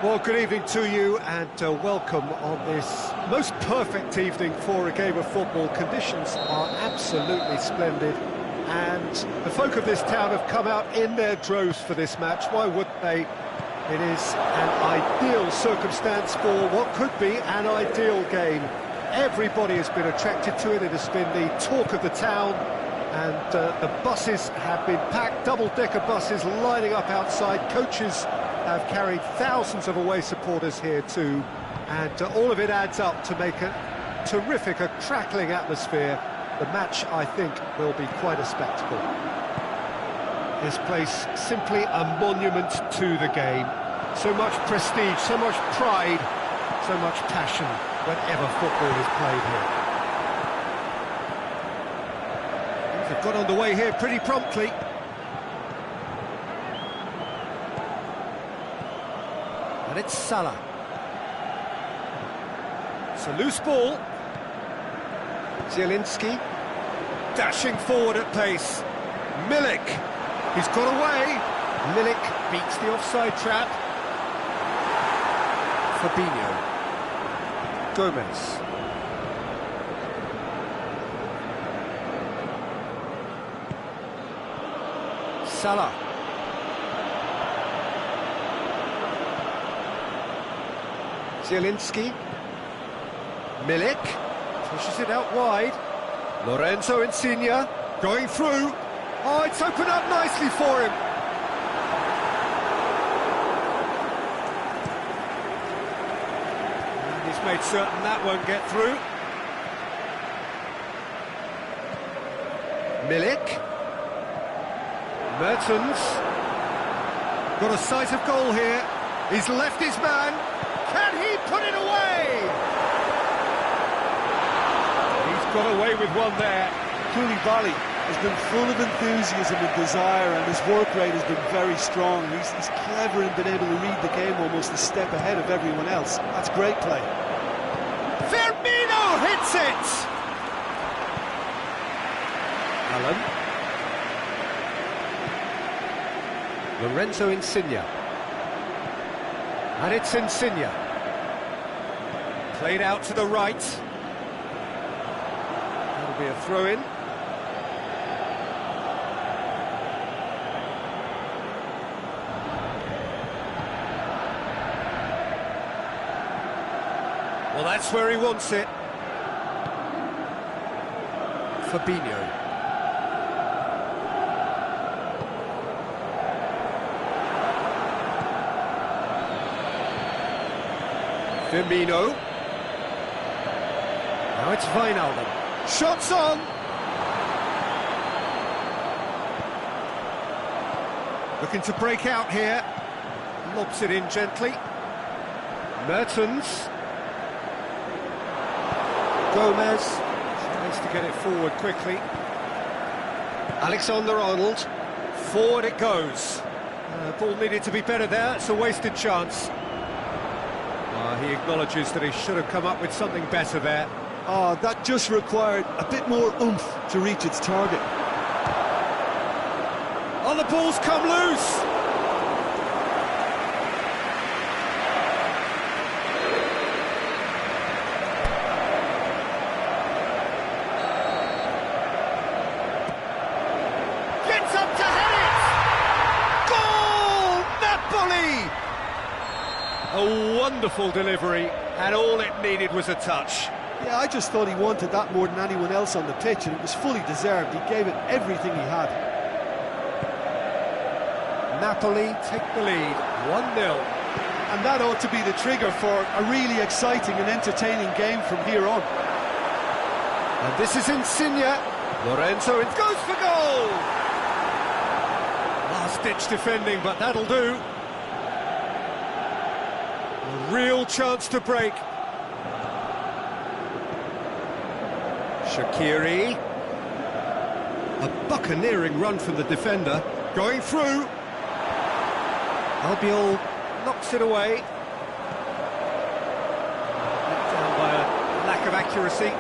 Well, good evening to you and welcome on this most perfect evening for a game of football. Conditions are absolutely splendid and the folk of this town have come out in their droves for this match. Why wouldn't they? It is an ideal circumstance for what could be an ideal game. Everybody has been attracted to it. It has been the talk of the town, and the buses have been packed, double-decker buses lining up outside. Coaches have carried thousands of away supporters here too, and all of it adds up to make a terrific, a crackling atmosphere. The match, I think, will be quite a spectacle. This place simply a monument to the game. So much prestige, so much pride, so much passion whenever football is played here. Things have got underway here pretty promptly. And it's Salah. It's a loose ball. Zielinski dashing forward at pace. Milik, he's got away. Milik beats the offside trap. Fabinho. Gomez. Salah. Zielinski. Milik pushes it out wide. Lorenzo Insigne going through. Oh, it's opened up nicely for him. And he's made certain that won't get through. Milik. Mertens. Got a sight of goal here. He's left his man. Can he put it away? He's got away with one there. Koulibaly has been full of enthusiasm and desire, and his work rate has been very strong. He's clever in being able to read the game almost a step ahead of everyone else. That's great play. Firmino hits it! Allen. Lorenzo Insigne. And it's Insigne. Played out to the right. That'll be a throw-in. Well, that's where he wants it. Fabinho. Firmino. Now it's Wijnaldum. Shots on! Looking to break out here. Lobs it in gently. Mertens. Gomez tries to get it forward quickly. Alexander-Arnold. Forward it goes. Ball needed to be better there. It's a wasted chance. He acknowledges that he should have come up with something better there. Oh, that just required a bit more oomph to reach its target. Oh, the ball's come loose! Gets up to head it! Goal! Napoli! A wonderful delivery, and all it needed was a touch. Yeah, I just thought he wanted that more than anyone else on the pitch, and it was fully deserved. He gave it everything he had. Napoli take the lead, 1-0. And that ought to be the trigger for a really exciting and entertaining game from here on. And this is Insigne. Lorenzo, it goes for goal! Last-ditch defending, but that'll do. A real chance to break. Shaqiri. A buccaneering run from the defender. Going through. Albiol knocks it away. Down by a lack of accuracy.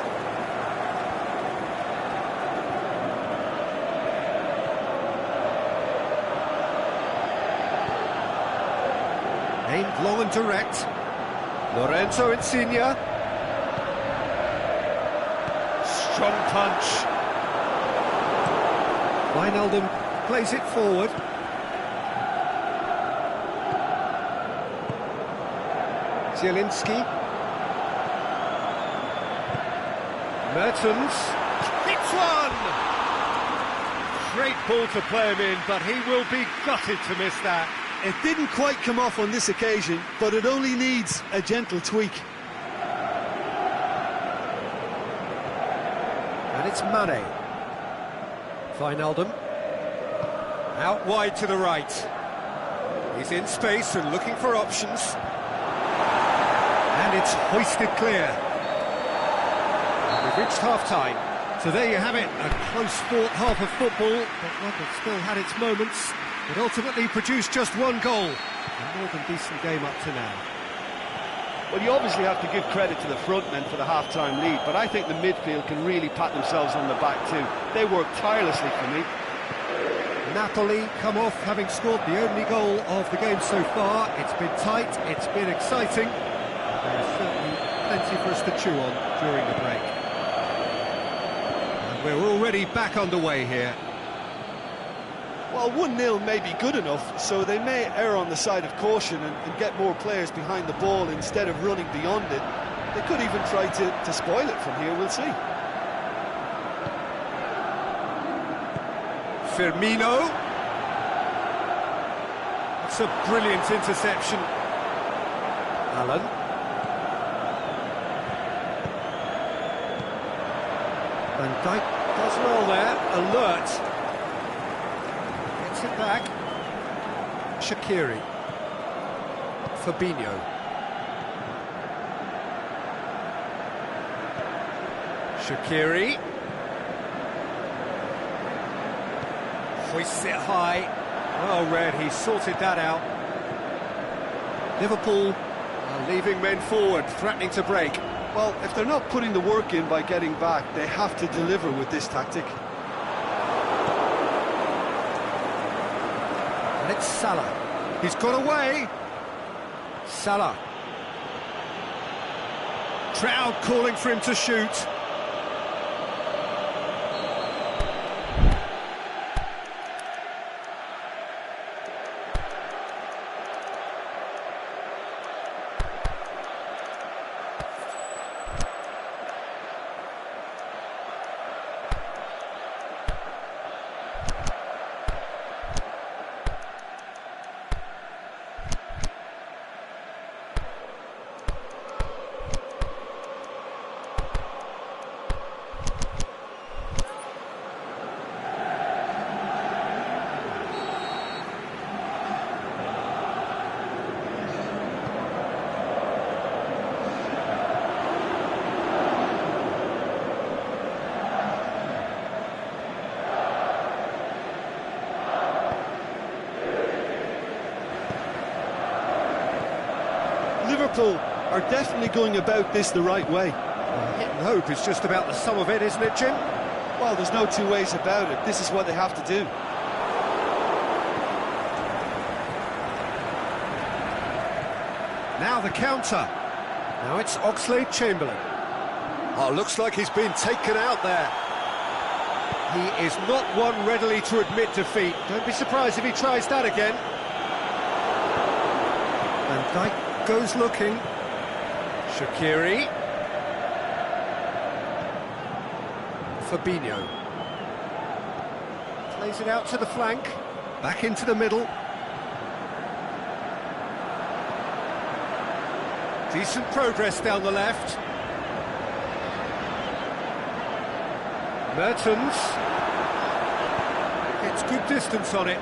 Aimed long and direct. Lorenzo Insigne. Strong punch. Wijnaldum plays it forward. Zielinski. Mertens. Hits one! Great ball to play him in, but he will be gutted to miss that. It didn't quite come off on this occasion, but it only needs a gentle tweak. And it's Mane. Wijnaldum. Out wide to the right. He's in space and looking for options. And it's hoisted clear. And we've reached half-time. So there you have it, a close-fought half of football, but one that still had its moments. It ultimately produced just one goal. A more than decent game up to now. Well, you obviously have to give credit to the front men for the half-time lead, but I think the midfield can really pat themselves on the back too. They worked tirelessly for me. Napoli come off having scored the only goal of the game so far. It's been tight, it's been exciting. There's certainly plenty for us to chew on during the break. And we're already back underway here. Well, 1-0 may be good enough, so they may err on the side of caution and get more players behind the ball instead of running beyond it. They could even try to spoil it from here, we'll see. Firmino. That's a brilliant interception. Allen. Van Dijk does well there, alert. Gets it back. Shaqiri. Fabinho. Shaqiri. Hoists it high. Well read, he sorted that out. Liverpool are leaving men forward, threatening to break. Well, if they're not putting the work in by getting back, they have to deliver with this tactic. And it's Salah. He's got away. Salah. Crowd calling for him to shoot. Liverpool are definitely going about this the right way. Hit and hope is just about the sum of it, isn't it, Jim? Well, there's no two ways about it. This is what they have to do. Now the counter. Now it's Oxlade-Chamberlain. Oh, looks like he's been taken out there. He is not one readily to admit defeat. Don't be surprised if he tries that again. Van Dijk goes looking. Shaqiri. Fabinho. Plays it out to the flank. Back into the middle. Decent progress down the left. Mertens. Gets good distance on it.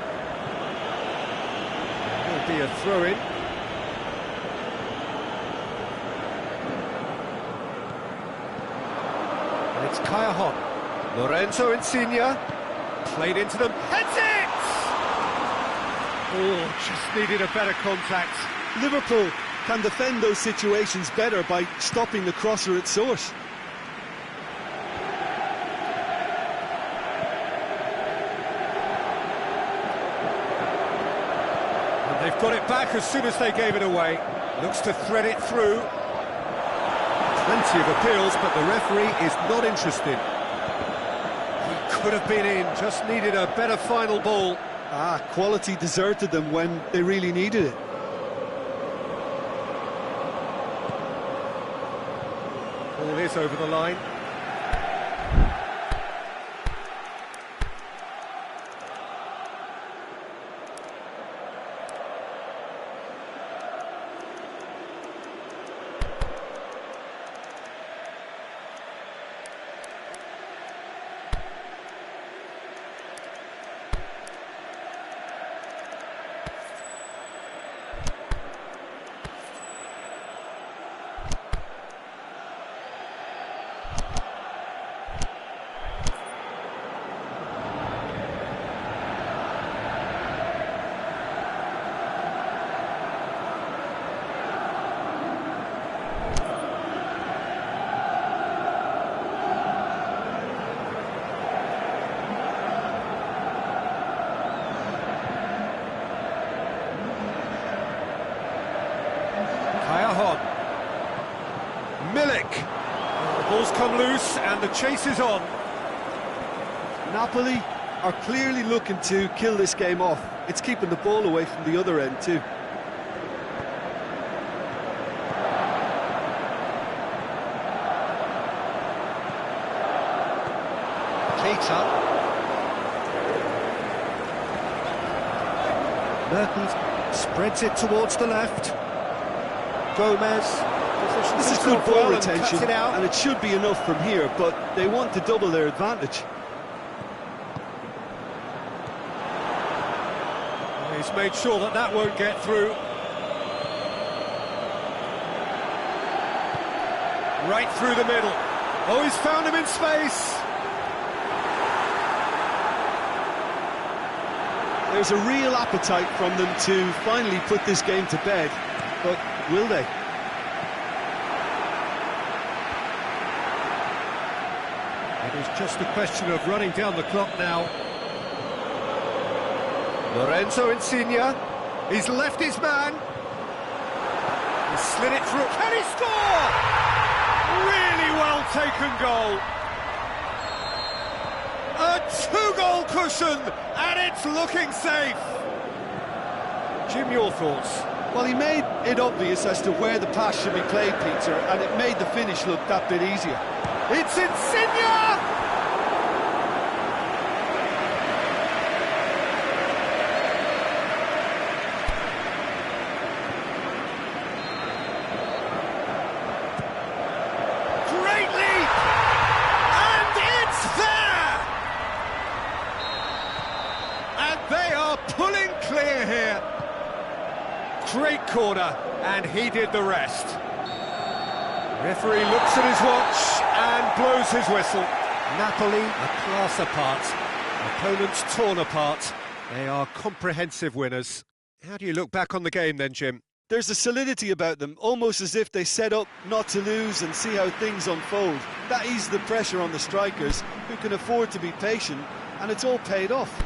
Will be a throw-in. And it's Kaya. Lorenzo Insigne. Played into them. Heads it! Oh, just needed a better contact. Liverpool can defend those situations better by stopping the crosser at source. And they've Got it back as soon as they gave it away. Looks to thread it through. Plenty of appeals, but the referee is not interested. He could have been in, just needed a better final ball. Quality deserted them when they really needed it. Ball is over the line. Milik. The ball's come loose and the chase is on. Napoli are clearly looking to kill this game off. It's keeping the ball away from the other end too. Keita. Mertens spreads it towards the left. Gomez. This is good ball retention, and it should be enough from here, but they want to double their advantage. He's made sure that that won't get through. Right through the middle. Oh, he's found him in space. There's a real appetite from them to finally put this game to bed, but will they? It is just a question of running down the clock now. Lorenzo Insigne, he's left his man. He's slid it through. Can he score? Really well taken goal. A two-goal cushion, and it's looking safe. Jim, your thoughts? Well, he made it obvious as to where the pass should be played, Peter, and it made the finish look that bit easier. It's Insigne! Great leap! And it's there! And they are pulling clear here. Great corner, and he did the rest. Referee looks at his watch and blows his whistle. Napoli, a class apart. Opponents torn apart. They are comprehensive winners. How do you look back on the game then, Jim? There's a solidity about them, almost as if they set up not to lose and see how things unfold. That eases the pressure on the strikers, who can afford to be patient, and it's all paid off.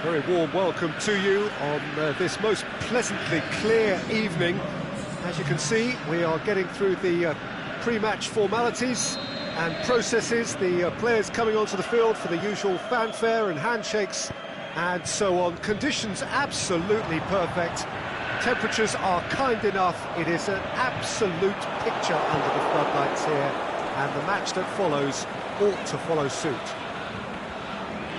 Very warm welcome to you on this most pleasantly clear evening. As you can see, we are getting through the pre-match formalities and processes, the players coming onto the field for the usual fanfare and handshakes and so on. Conditions absolutely perfect. Temperatures are kind enough. It is an absolute picture under the floodlights here, and the match that follows ought to follow suit.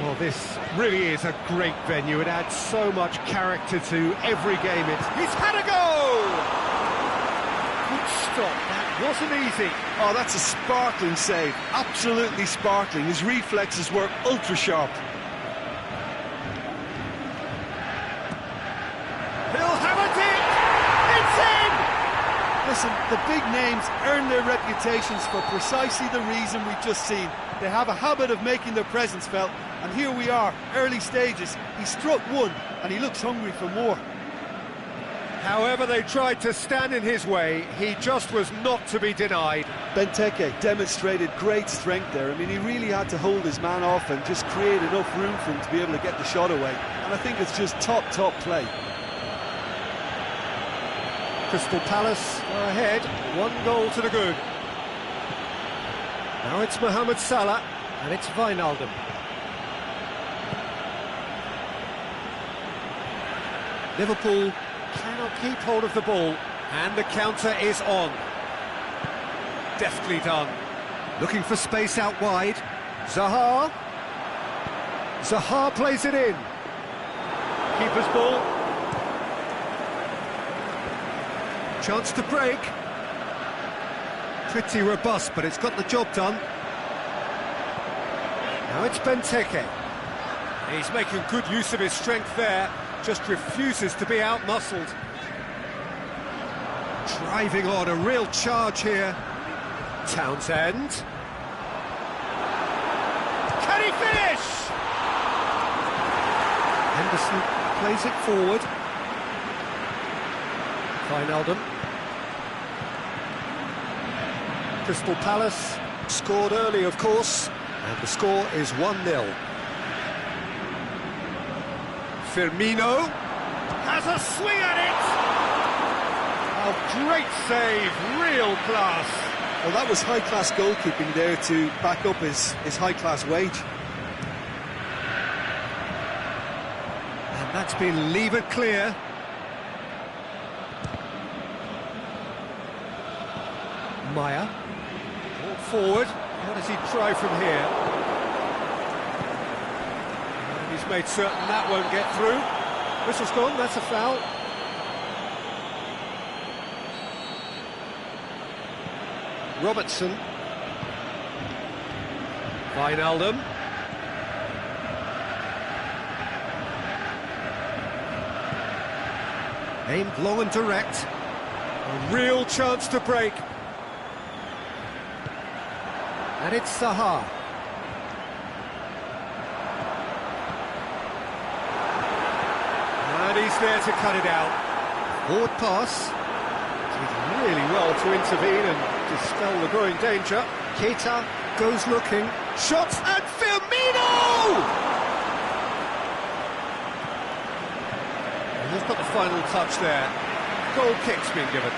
Well, this really is a great venue. It adds so much character to every game. He's had a go! Good stop, that wasn't easy. Oh, that's a sparkling save, absolutely sparkling. His reflexes were ultra-sharp. He'll have it in! It's in! Listen, the big names earn their reputations for precisely the reason we've just seen. They have a habit of making their presence felt, and here we are, early stages. He struck one, and he looks hungry for more. However they tried to stand in his way, he just was not to be denied. Benteke demonstrated great strength there. I mean, he really had to hold his man off and just create enough room for him to be able to get the shot away. And I think it's just top play. Crystal Palace are ahead, 1 goal to the good. Now it's Mohamed Salah, and it's Wijnaldum. Liverpool cannot keep hold of the ball, and the counter is on. Deftly done. Looking for space out wide. Zaha. Zaha plays it in. Keeper's ball. Chance to break. Pretty robust, but it's got the job done. Now it's Benteke. He's making good use of his strength there. Just refuses to be out-muscled. Driving on, a real charge here. Townsend. Can he finish? Henderson plays it forward. Wijnaldum. Crystal Palace scored early, of course, and the score is 1-0. Firmino has a swing at it! Oh, great save, real class. Well, that was high-class goalkeeping there to back up his high-class wage. And that's been levered clear. Maya, ball forward. What does he try from here? He's made certain that won't get through. Whistle's gone, that's a foul. Robertson. Wijnaldum. Aimed long and direct. A real chance to break. And it's Zaha. And he's there to cut it out. Forward pass. Did really well to intervene and dispel the growing danger. Keita goes looking. Shots and Firmino! And he's got the final touch there. Goal kick's been given.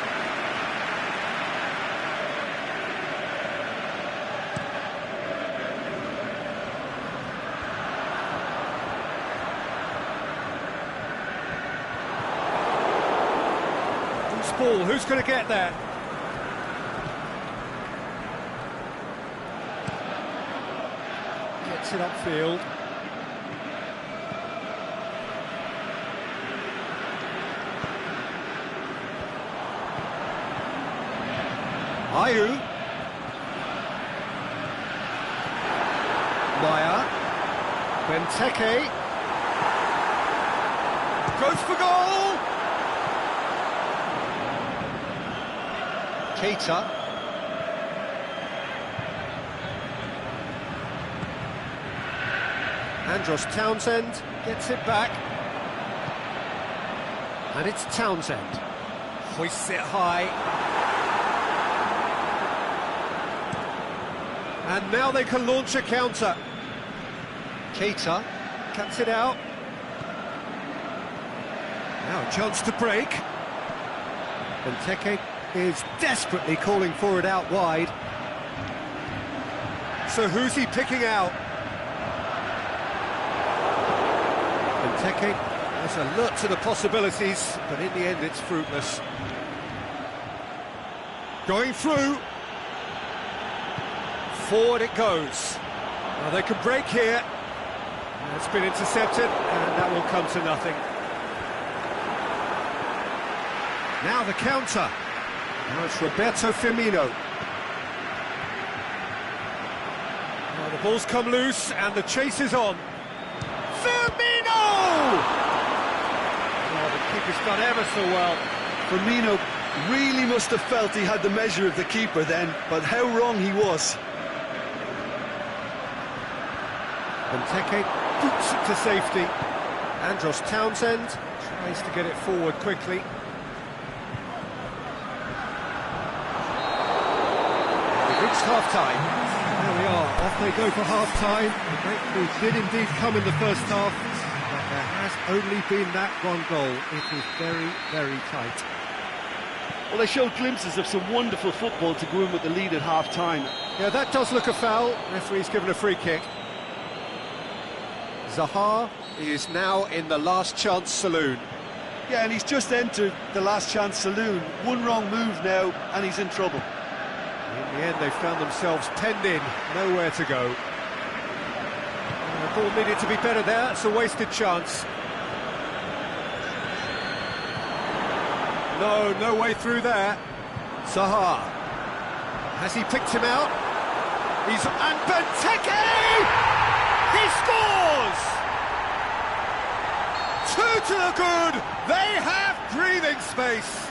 Ball, who's going to get there? Gets it upfield. Ayew. Maya. Benteke. Goes for goal! Keita. Andros Townsend gets it back. And it's Townsend. Hoists it high. And now they can launch a counter. Keita cuts it out. Now a chance to break. Benteke is desperately calling for it out wide. So who's he picking out? Benteke has alert to the possibilities, but in the end it's fruitless. Going through. Forward it goes. Well, they can break here. It's been intercepted, and that will come to nothing. Now the counter. Now it's Roberto Firmino. Now the ball's come loose, and the chase is on. Firmino! Oh, the keeper's done ever so well. Firmino really must have felt he had the measure of the keeper then, but how wrong he was. Benteke boots it to safety. Andros Townsend tries to get it forward quickly. We've reached half-time. There we are, off they go for half-time. The breakthrough did indeed come in the first half, but there has only been that one goal. It was very, very tight. Well, they showed glimpses of some wonderful football to go in with the lead at half-time. Yeah, that does look a foul. Referee's given a free kick. Zaha is now in the last chance saloon. Yeah, and he's just entered the last chance saloon. One wrong move now, and he's in trouble. In the end, they found themselves penned in, nowhere to go. The ball needed to be better there, it's a wasted chance. No way through there. Zaha. Has he picked him out? And Benteke! He scores! 2 to the good! They have breathing space!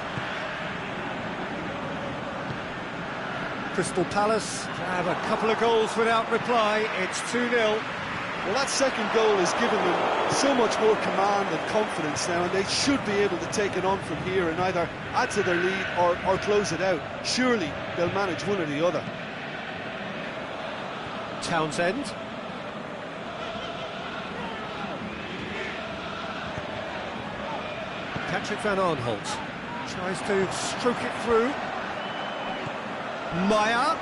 Crystal Palace have a couple of goals without reply. It's 2-0. Well, that second goal has given them so much more command and confidence now, and they should be able to take it on from here and either add to their lead or close it out. Surely they'll manage one or the other. Townsend. Patrick Van Aanholt tries to stroke it through. Maya.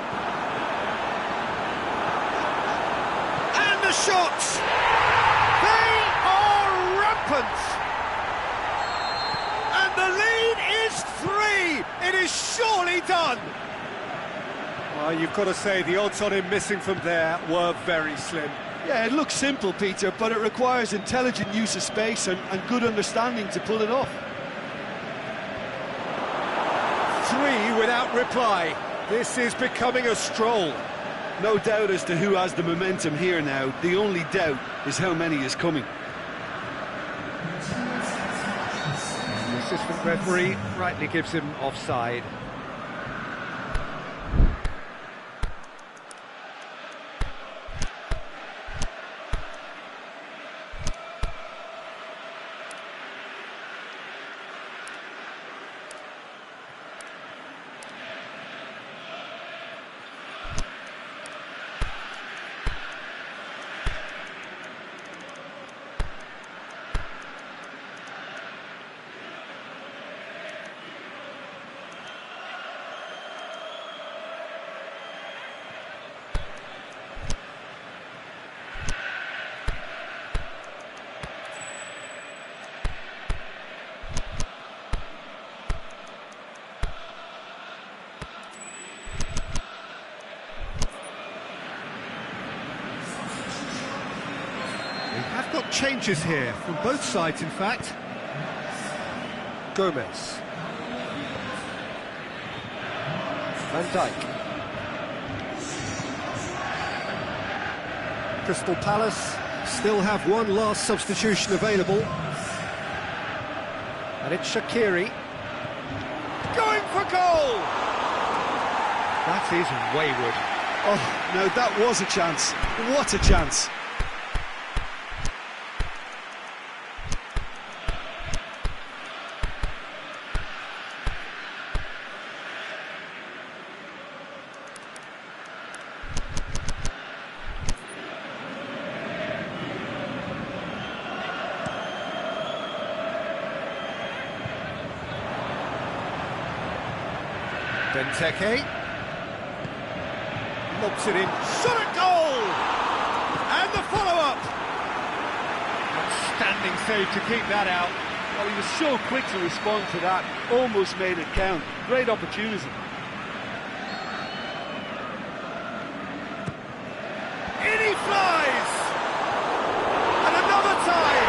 And the shots! They are rampant! And the lead is 3! It is surely done! Well, you've got to say the odds on him missing from there were very slim. Yeah, it looks simple, Peter, but it requires intelligent use of space and good understanding to pull it off. 3 without reply. This is becoming a stroll. No doubt as to who has the momentum here now. The only doubt is how many is coming. The assistant referee rightly gives him offside. We have got changes here, from both sides in fact. Gomez. Van Dijk. Crystal Palace still have one last substitution available. And it's Shaqiri. Going for goal! That is wayward. Oh, no, that was a chance. What a chance. Benteke. Lobs it in. Shot at goal! And the follow-up! Outstanding save to keep that out. Well, he was so quick to respond to that, almost made it count. Great opportunity. In he flies! And another time!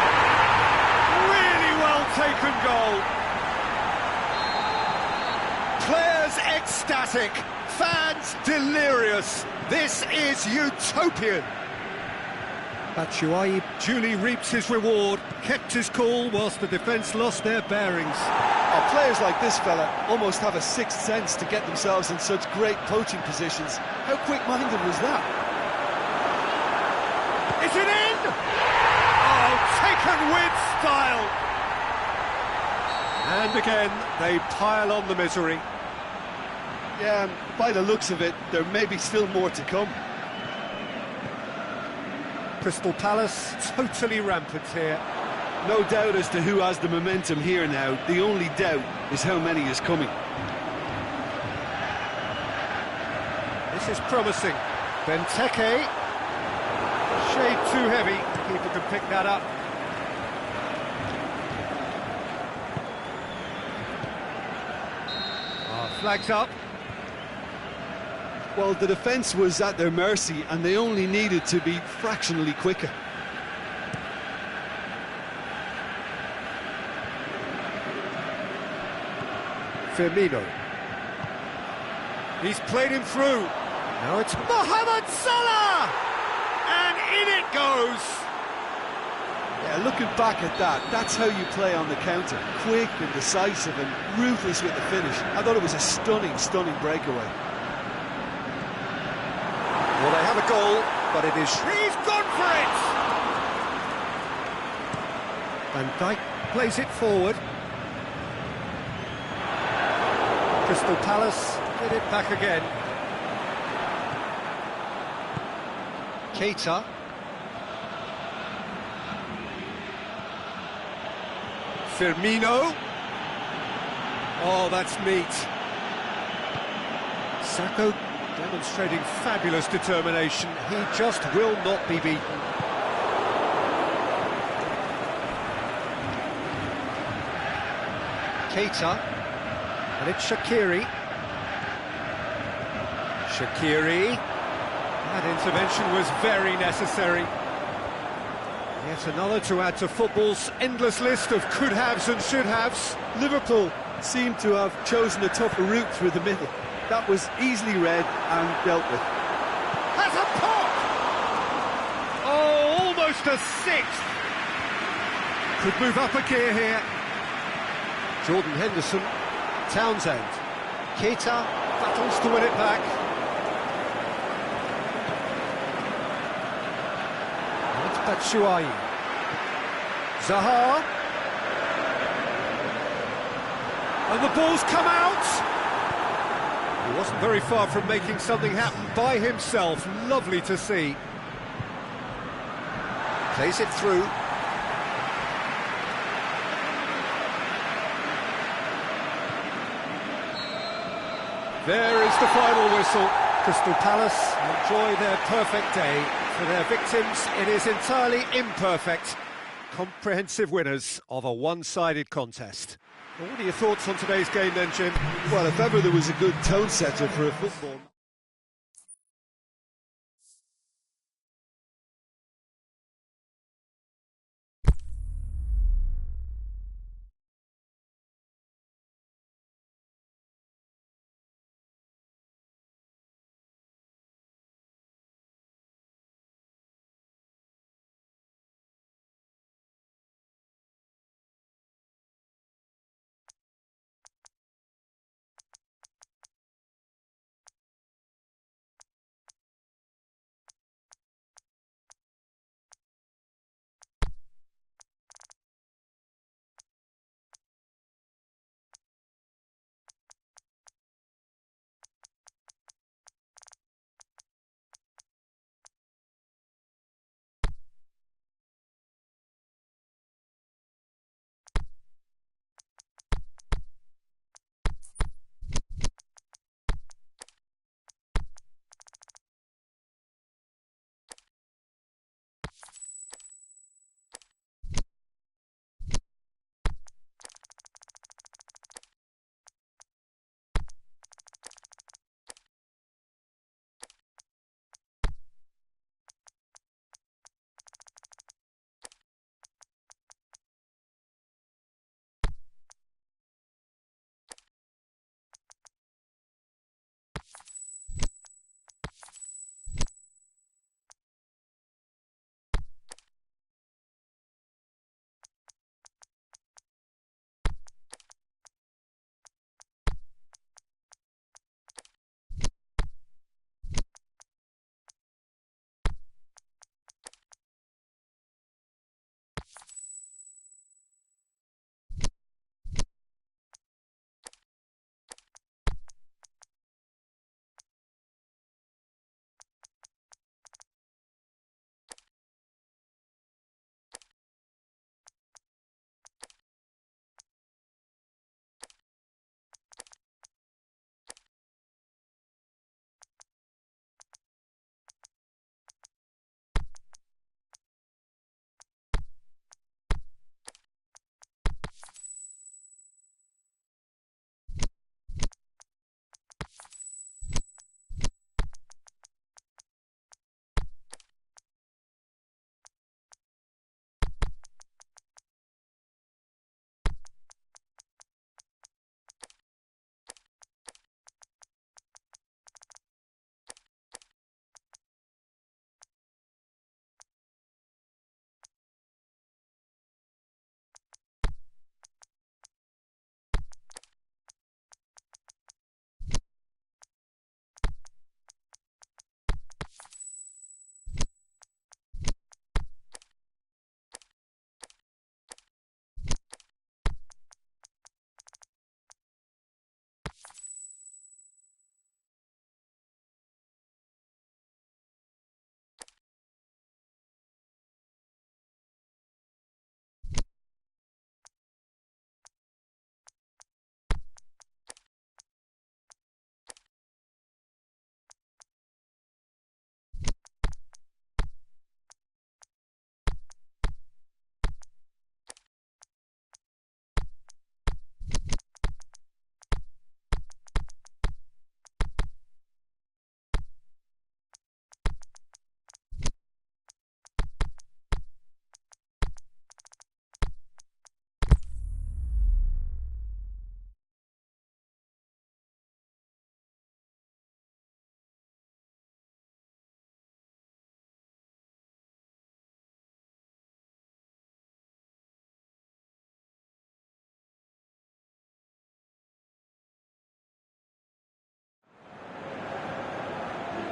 Really well taken goal. Players ecstatic, fans delirious. This is utopian. Batshuayi duly reaps his reward, kept his cool whilst the defence lost their bearings. Oh, players like this fella almost have a sixth sense to get themselves in such great poaching positions. How quick-minded was that? Is it in? Oh, taken with style. And again, they pile on the misery. Yeah, and by the looks of it, there may be still more to come. Crystal Palace totally rampant here. No doubt as to who has the momentum here now. The only doubt is how many is coming. This is promising. Benteke. Shade too heavy. Keeper can pick that up. Flags up. Well, the defence was at their mercy and they only needed to be fractionally quicker. Firmino. He's played him through. Now it's Mohamed Salah! And in it goes! Yeah, looking back at that, that's how you play on the counter. Quick and decisive and ruthless with the finish. I thought it was a stunning, stunning breakaway. Well, they have a goal, but it is... He's gone for it! Van Dijk plays it forward. Crystal Palace get it back again. Keita. Firmino. Oh, that's neat. Sakho demonstrating fabulous determination. He just will not be beaten. Keita. And it's Shaqiri. Shaqiri. That intervention was very necessary. Yet another to add to football's endless list of could-haves and should-haves. Liverpool seem to have chosen a tougher route through the middle. That was easily read and dealt with. Has a pop! Oh, almost a sixth! Could move up a gear here. Jordan Henderson, Townsend. Keita battles to win it back. And it's Batshuayi. Zaha. And the ball's come out! He wasn't very far from making something happen by himself. Lovely to see. Plays it through. There is the final whistle. Crystal Palace enjoy their perfect day. For their victims, it is entirely imperfect. Comprehensive winners of a one-sided contest. What are your thoughts on today's game then, Jim? Well, if ever there was a good tone setter for a football...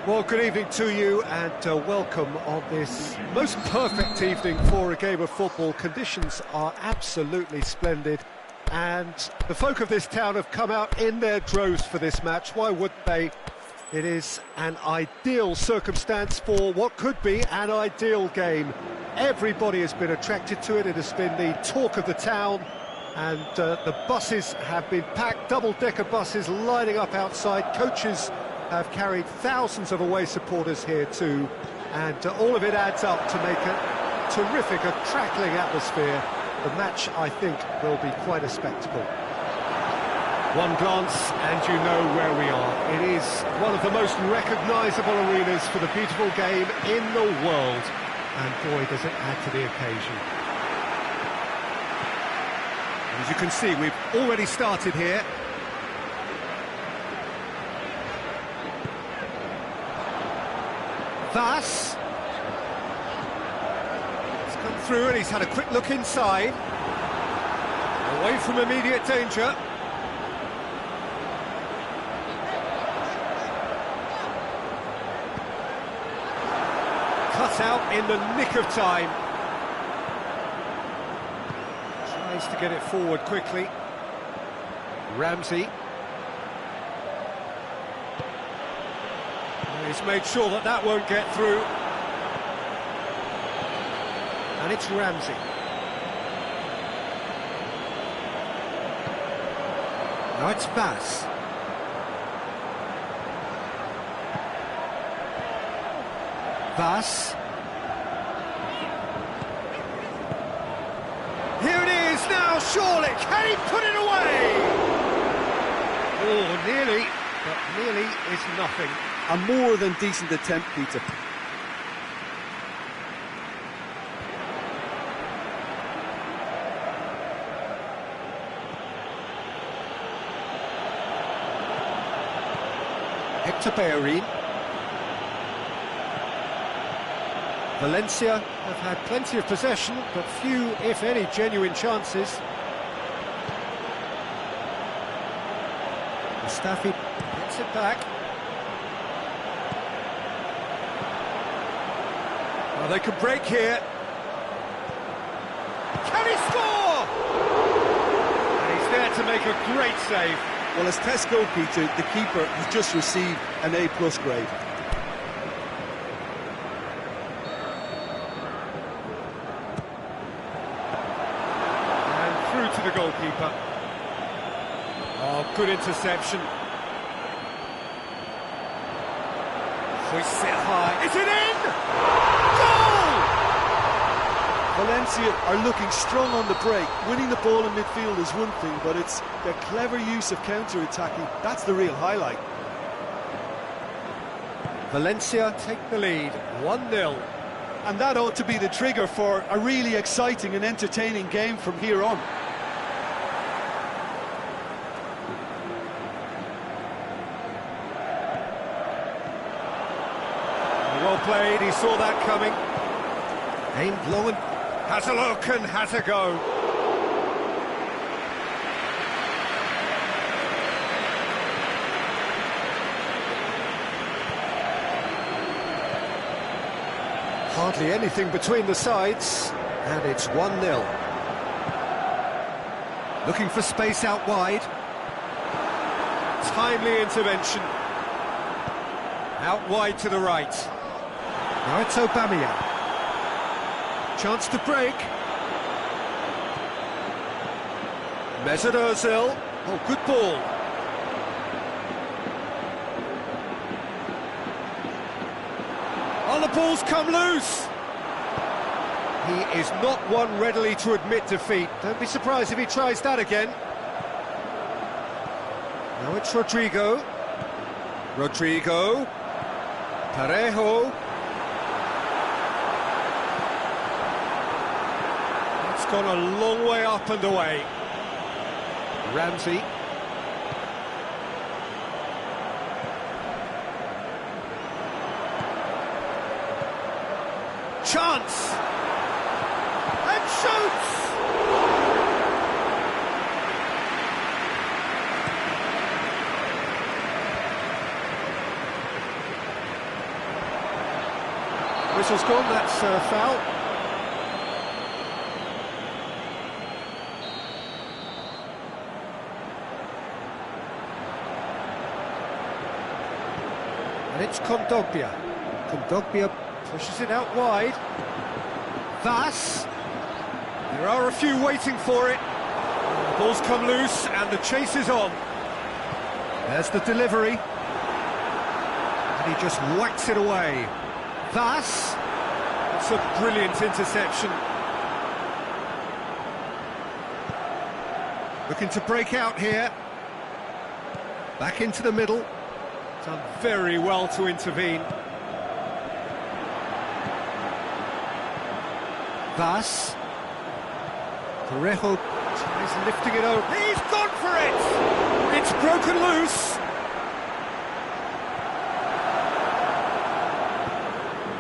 Well, good evening to you and welcome on this most perfect evening for a game of football. Conditions are absolutely splendid and the folk of this town have come out in their droves for this match. Why wouldn't they? It is an ideal circumstance for what could be an ideal game. Everybody has been attracted to it. It has been the talk of the town and the buses have been packed, double-decker buses lining up outside. Coaches have carried thousands of away supporters here too, and all of it adds up to make a terrific, a crackling atmosphere. The match, I think, will be quite a spectacle. One glance and you know where we are. It is one of the most recognisable arenas for the beautiful game in the world, and boy does it add to the occasion. As you can see, we've already started here. Vass. He's come through and he's had a quick look inside. Away from immediate danger. Cut out in the nick of time. Tries to get it forward quickly. Ramsey. He's made sure that that won't get through. And it's Ramsey. Now it's Vass. Vass. Here it is now, surely. Can he put it away? Oh, nearly, but nearly is nothing. A more than decent attempt, Peter. Hector Bellerin. Valencia have had plenty of possession, but few, if any, genuine chances. Mustafi gets it back. Well, they could break here. Can he score? And he's there to make a great save. Well, as Tesco, Peter, the keeper has just received an A+ grade. And through to the goalkeeper. Oh, good interception. Hoists it high. Is it in? Valencia are looking strong on the break. Winning the ball in midfield is one thing, but it's their clever use of counter-attacking. That's the real highlight. Valencia take the lead, 1-0. And that ought to be the trigger for a really exciting and entertaining game from here on. Well played, he saw that coming. Aimed low and has a look and has a go. Hardly anything between the sides, and it's 1-0. Looking for space out wide. Timely intervention. Out wide to the right. Now it's Aubameyang. Chance to break. Mesut Ozil. Oh, good ball. Oh, the ball's come loose. He is not one readily to admit defeat. Don't be surprised if he tries that again. Now it's Rodrigo. Rodrigo. Parejo. It's gone a long way up and away. Ramsey. Chance! And shoots! Whistle's gone, that's a foul. And it's Kondogbia. Kondogbia pushes it out wide. Vas. There are a few waiting for it. The ball's come loose and the chase is on. There's the delivery. And he just whacks it away. Vas. That's a brilliant interception. Looking to break out here. Back into the middle. Done very well to intervene. Vas. Parejo tries lifting it over. He's gone for it! It's broken loose.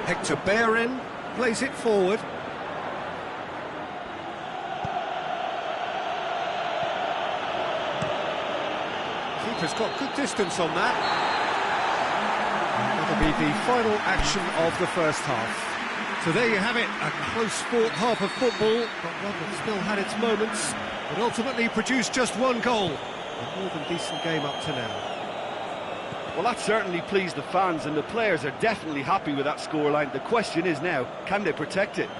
Hector Bellerin plays it forward. Keeper's got good distance on that. That'll be the final action of the first half. So there you have it, a close-fought half of football, but one that still had its moments, but ultimately produced just one goal. A more than decent game up to now. Well, that certainly pleased the fans, and the players are definitely happy with that scoreline. The question is now, can they protect it?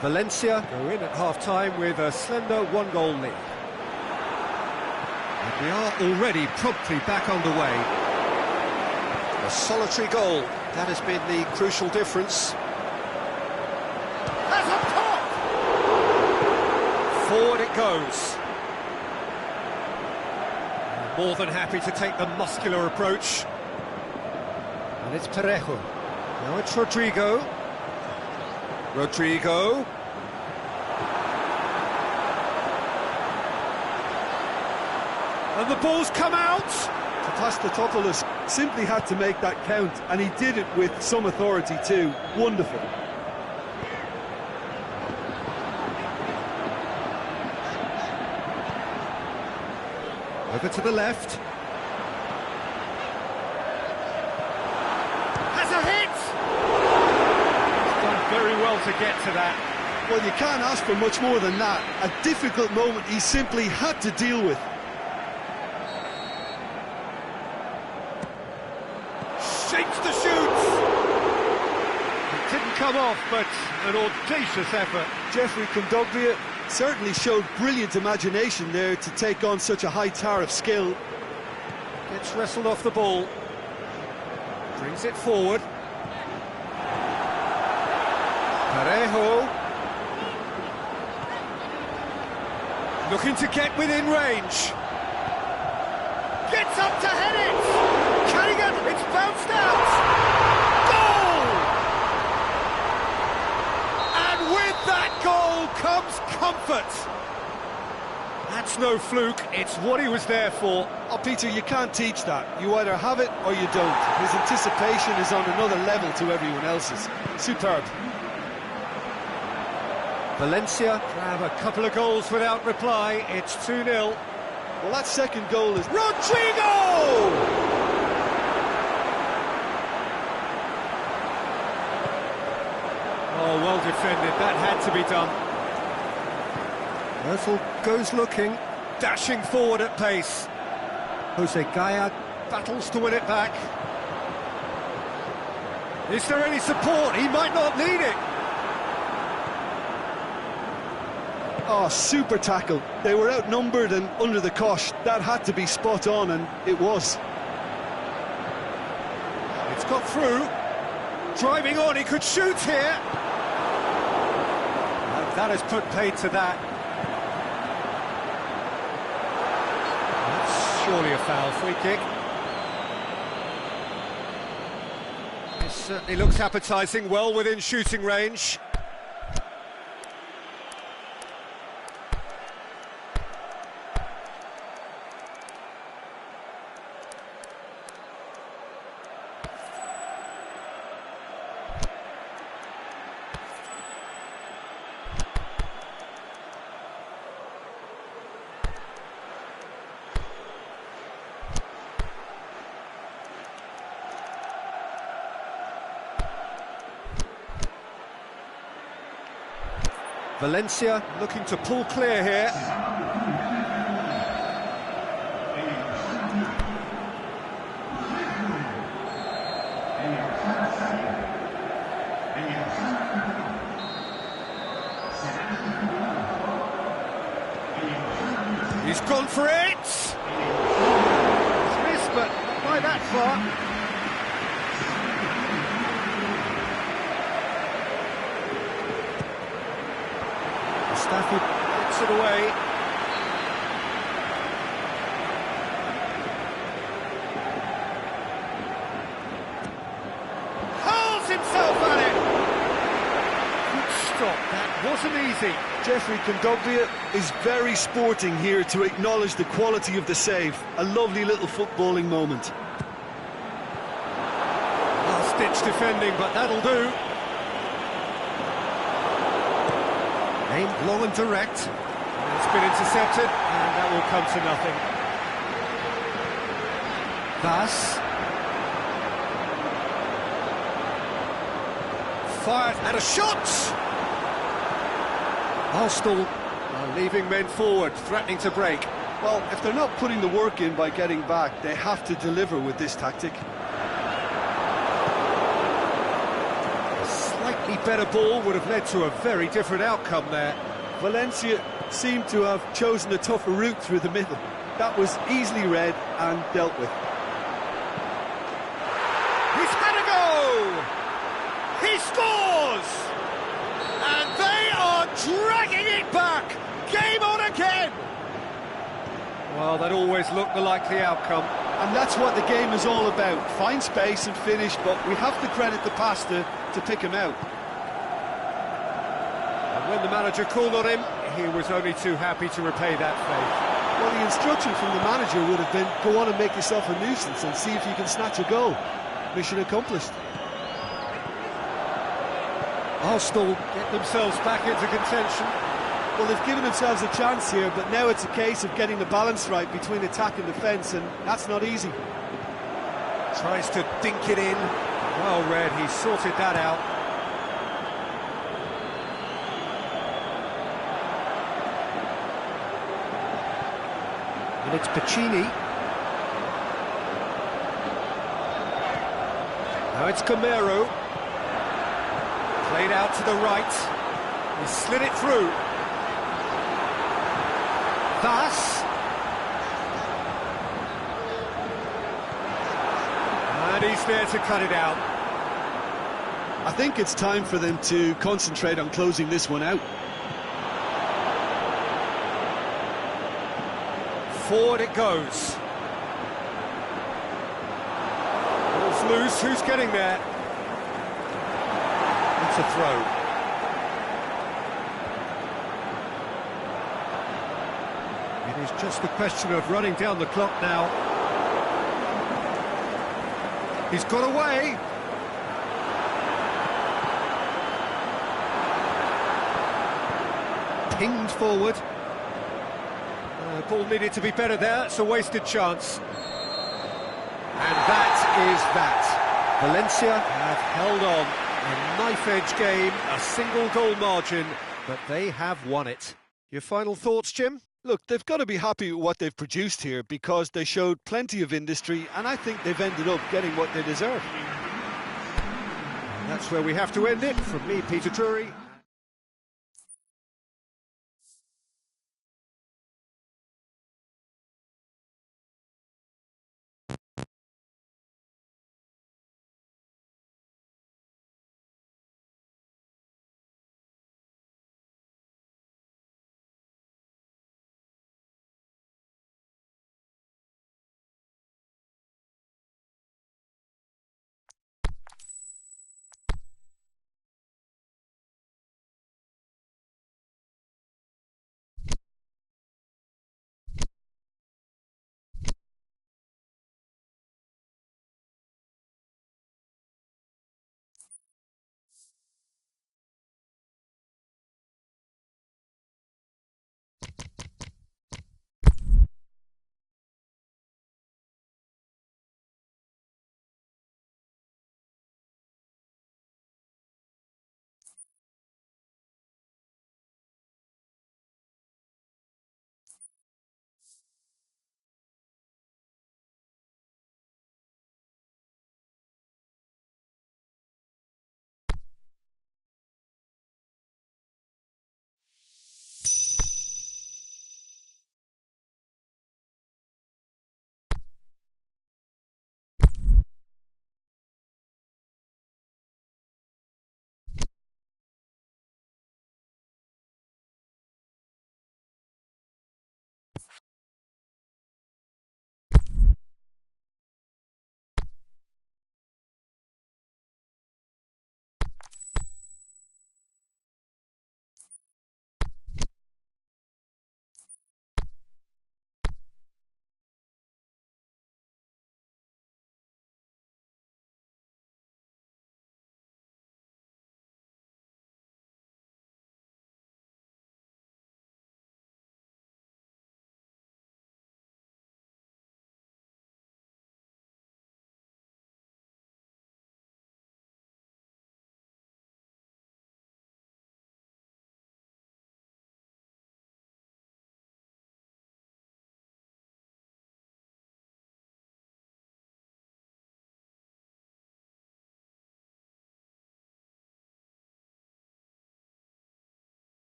Valencia go in at half-time with a slender one-goal lead. And we are already promptly back underway. A solitary goal, that has been the crucial difference. Has a pop! Forward it goes. More than happy to take the muscular approach. And it's Parejo. Now it's Rodrigo. Rodrigo. And the ball's come out! Papastatopoulos simply had to make that count, and he did it with some authority too. Wonderful. Over to the left. Has a hit! He's done very well to get to that. Well, you can't ask for much more than that. A difficult moment he simply had to deal with. Shapes the shoots! It didn't come off, but an audacious effort. Jeffrey Kondogbia certainly showed brilliant imagination there to take on such a high tower of skill. Gets wrestled off the ball. Brings it forward. Parejo. Looking to get within range. Gets up to head it! Carrigan, it's bounced out! Goal! And with that goal comes comfort. That's no fluke, it's what he was there for. Oh, Peter, you can't teach that. You either have it or you don't. His anticipation is on another level to everyone else's. Superb. Valencia grab a couple of goals without reply. It's 2-0. Well, that second goal is... Rodrigo! Oh, well defended. That had to be done. Özil goes looking, dashing forward at pace. Jose Gaya battles to win it back. Is there any support? He might not need it. Oh, super tackle. They were outnumbered and under the cosh. That had to be spot on, and it was. It's got through. Driving on, he could shoot here. And that has put paid to that. That's surely a foul. Free kick. It certainly looks appetising, well within shooting range. Valencia looking to pull clear here. He's gone for it! It's missed, but not by that far. Mustafi gets it away. Hurls himself at it! Good stop, that wasn't easy. Jeffrey Kondogbia is very sporting here to acknowledge the quality of the save. A lovely little footballing moment. Last-ditch defending, but that'll do. Aimed long and direct. And it's been intercepted, and that will come to nothing. Thus. Fired and a shot! Arsenal are leaving men forward, threatening to break. Well, if they're not putting the work in by getting back, they have to deliver with this tactic. A slightly better ball would have led to a very different outcome there. Valencia seemed to have chosen a tougher route through the middle. That was easily read and dealt with. He's had a go! He scores! And they are dragging it back! Game on again! Well, that always looked the likely outcome. And that's what the game is all about. Find space and finish, but we have to credit the passer to pick him out. And when the manager called on him, he was only too happy to repay that faith. Well, the instruction from the manager would have been, go on and make yourself a nuisance and see if you can snatch a goal. Mission accomplished. Arsenal get themselves back into contention. Well, they've given themselves a chance here, but now it's a case of getting the balance right between attack and defence, and that's not easy. Tries to dink it in. Well read, he sorted that out. And it's Pacini. Now it's Camero. Played out to the right. He slid it through. Thus. And he's there to cut it out. I think it's time for them to concentrate on closing this one out. Forward it goes. Ball's loose, who's getting there? It's a throw. It is just a question of running down the clock now. He's got away. Pinged forward. Ball needed to be better there, it's a wasted chance. And that is that. Valencia have held on. A knife-edge game, a single goal margin, but they have won it. Your final thoughts, Jim? Look, they've got to be happy with what they've produced here because they showed plenty of industry and I think they've ended up getting what they deserve. That's where we have to end it. From me, Peter Drury.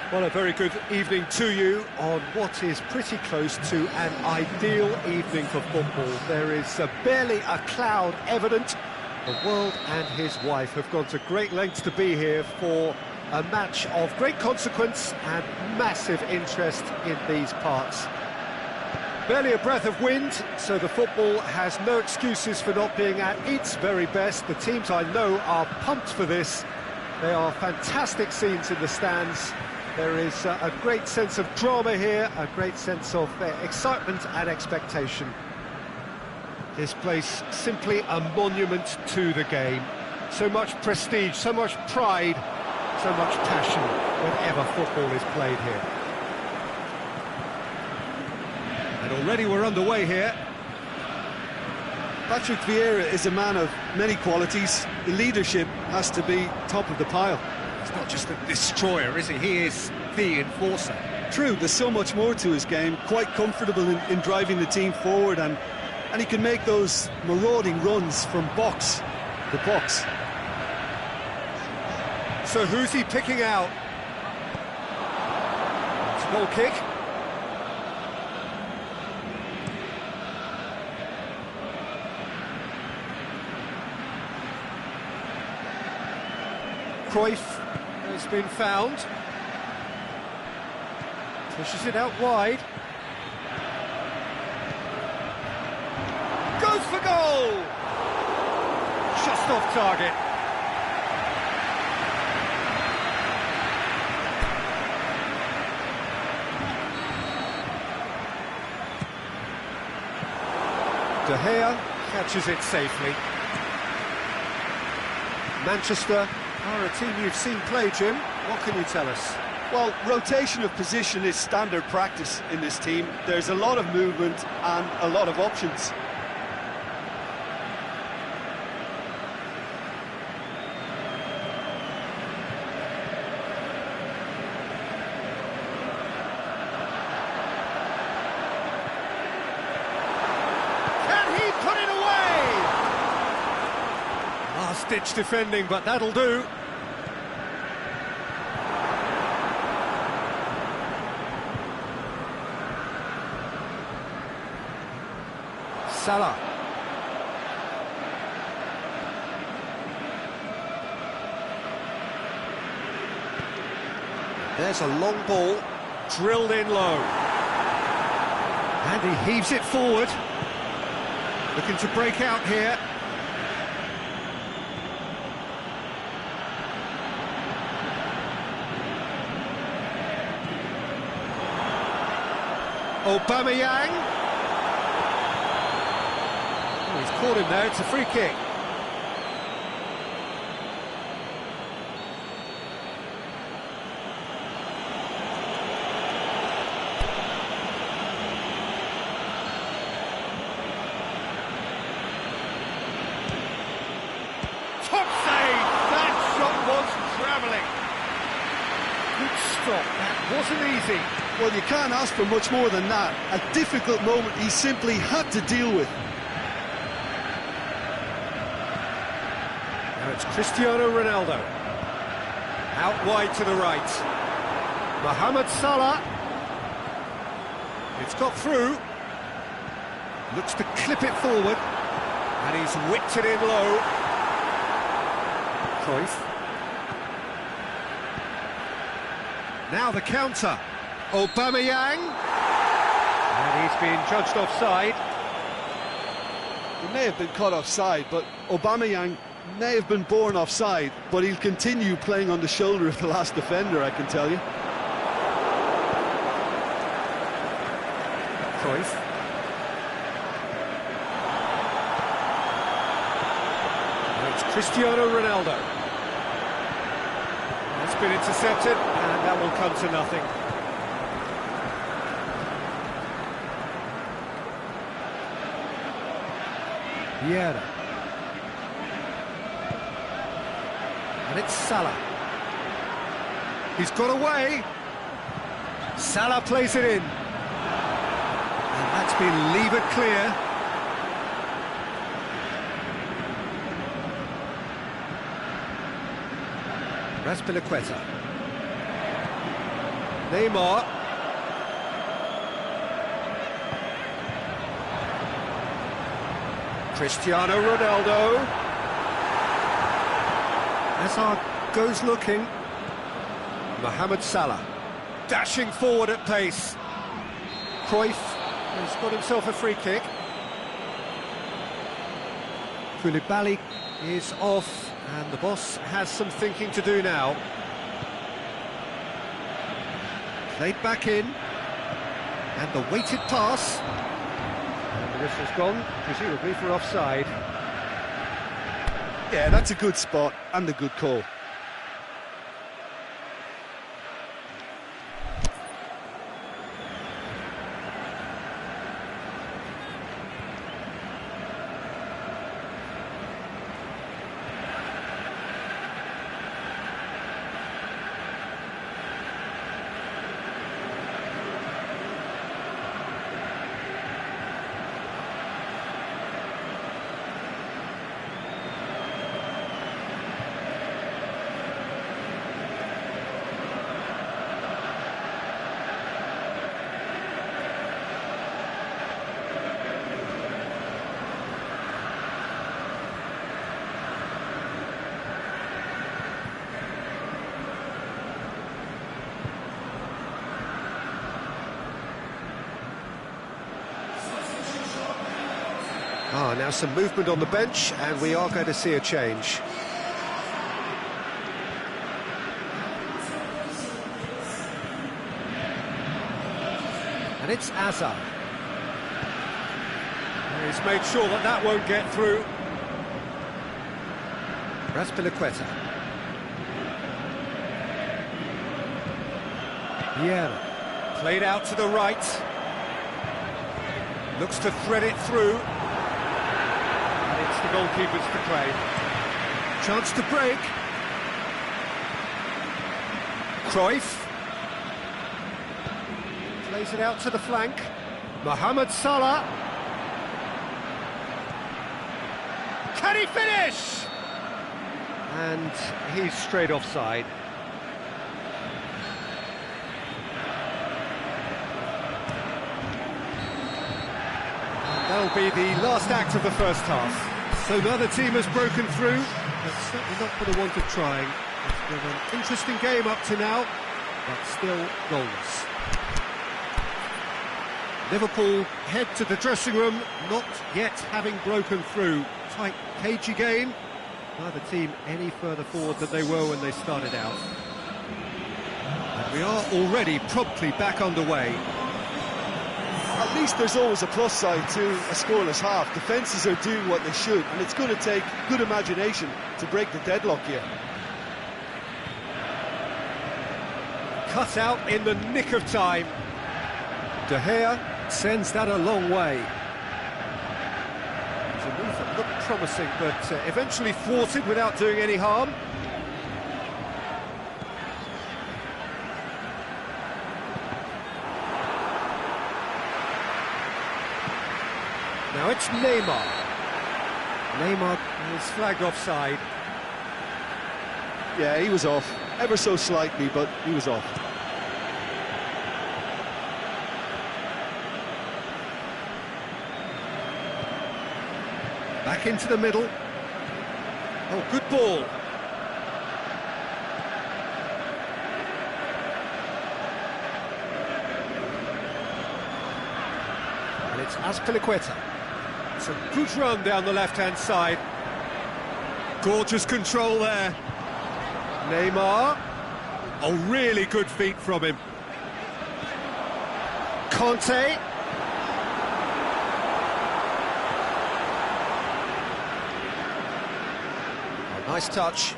Well, a very good evening to you on what is pretty close to an ideal evening for football. There is barely a cloud evident. The world and his wife have gone to great lengths to be here for a match of great consequence and massive interest in these parts. Barely a breath of wind, so the football has no excuses for not being at its very best. The teams I know are pumped for this. They are fantastic scenes in the stands. There is a great sense of drama here, a great sense of excitement and expectation. This place simply a monument to the game. So much prestige, so much pride, so much passion whenever football is played here. And already we're underway here. Patrick Vieira is a man of many qualities. The leadership has to be top of the pile. He's not just a destroyer, is he? He is the enforcer. True, there's so much more to his game. Quite comfortable in driving the team forward, and he can make those marauding runs from box to box. So who's he picking out? It's a goal kick. Cruyff has been found. Pushes it out wide. Goes for goal! Just off target. De Gea catches it safely. Manchester are a team you've seen play, Jim. What can you tell us? Well, rotation of position is standard practice in this team. There's a lot of movement and a lot of options. Can he put it away? Last-ditch defending, but that'll do. Salah. There's a long ball, drilled in low. And he heaves it forward. Looking to break out here. Aubameyang. Oh, he's caught him there, it's a free kick. Top save! That shot was travelling. Good stop, that wasn't easy. Well, you can't ask for much more than that. A difficult moment he simply had to deal with. Now it's Cristiano Ronaldo. Out wide to the right. Mohamed Salah. It's got through. Looks to clip it forward. And he's whipped it in low. Cruyff. Now the counter. Aubameyang. And he's been judged offside. He may have been caught offside, but Aubameyang may have been born offside, but he'll continue playing on the shoulder of the last defender, I can tell you. Cruyff. Now it's Cristiano Ronaldo. That's been intercepted, and that will come to nothing. Vieira. And it's Salah. He's got away. Salah plays it in. And that's been levered clear. Azpilicueta. Neymar. Cristiano Ronaldo. Hazard goes looking. Mohamed Salah. Dashing forward at pace. Cruyff has got himself a free kick. Koulibaly is off, and the boss has some thinking to do now. Played back in, and the weighted pass. And the whistle's gone, presumably for offside. Yeah, that's a good spot and a good call. Now some movement on the bench, and we are going to see a change. And it's Hazard. He's made sure that that won't get through. Azpilicueta. Vieira. Played out to the right. Looks to thread it through. It's the goalkeeper's to claim. Chance to break. Cruyff. Plays it out to the flank. Mohamed Salah. Can he finish? And he's straight offside. And that'll be the last act of the first half. So neither team has broken through, but certainly not for the want of trying. It's been an interesting game up to now, but still goalless. Liverpool head to the dressing room, not yet having broken through. Tight, cagey game. Neither team any further forward than they were when they started out. And we are already promptly back underway. At least there's always a plus side to a scoreless half. Defences are doing what they should, and it's going to take good imagination to break the deadlock here. Cut out in the nick of time. De Gea sends that a long way. It's a move that looked promising, but eventually thwarted without doing any harm. Now it's Neymar. Neymar is flagged offside. Yeah, he was off. Ever so slightly, but he was off. Back into the middle. Oh, good ball. And it's Azpilicueta. It's a good run down the left-hand side. Gorgeous control there. Neymar. Oh, really good feet from him. Conte. Oh, nice touch.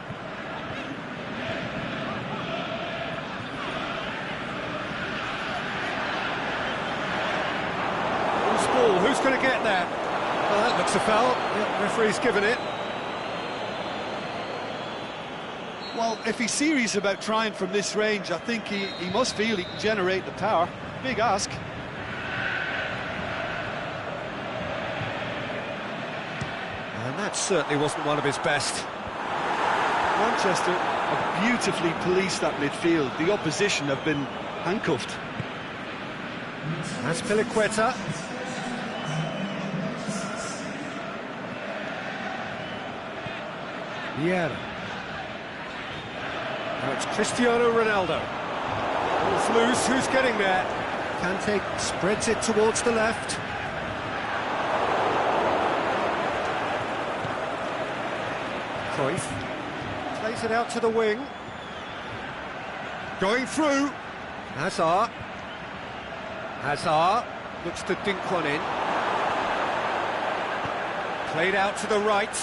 Who's ball? Who's going to get there? Well, that looks a foul. Yeah, referee's given it. Well, if he's serious about trying from this range, I think he must feel he can generate the power. Big ask. And that certainly wasn't one of his best. Manchester have beautifully policed that midfield. The opposition have been handcuffed. That's Piliqueta. Vieira. Now it's Cristiano Ronaldo. Ball's loose, who's getting there? Kante spreads it towards the left. Cruyff plays it out to the wing. Going through. Hazard. Hazard looks to dink one in. Played out to the right.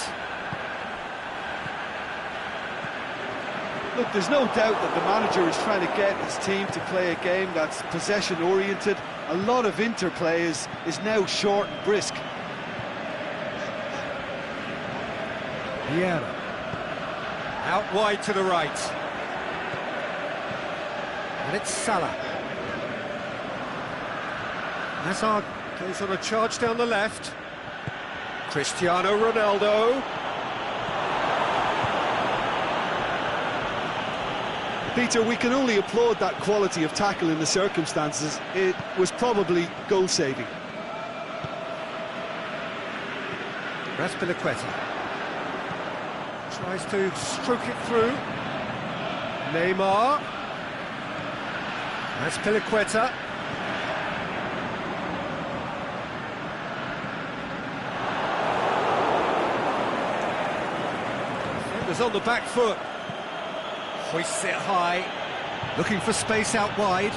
Look, there's no doubt that the manager is trying to get his team to play a game that's possession-oriented. A lot of interplay is now short and brisk. Vieira. Out wide to the right. And it's Salah. Hazard goes on a charge down the left. Cristiano Ronaldo. Peter, we can only applaud that quality of tackle in the circumstances. It was probably goal-saving. Piliqueta tries to stroke it through. Neymar. That's Piliqueta. Defenders on the back foot. Hoists it high, looking for space out wide.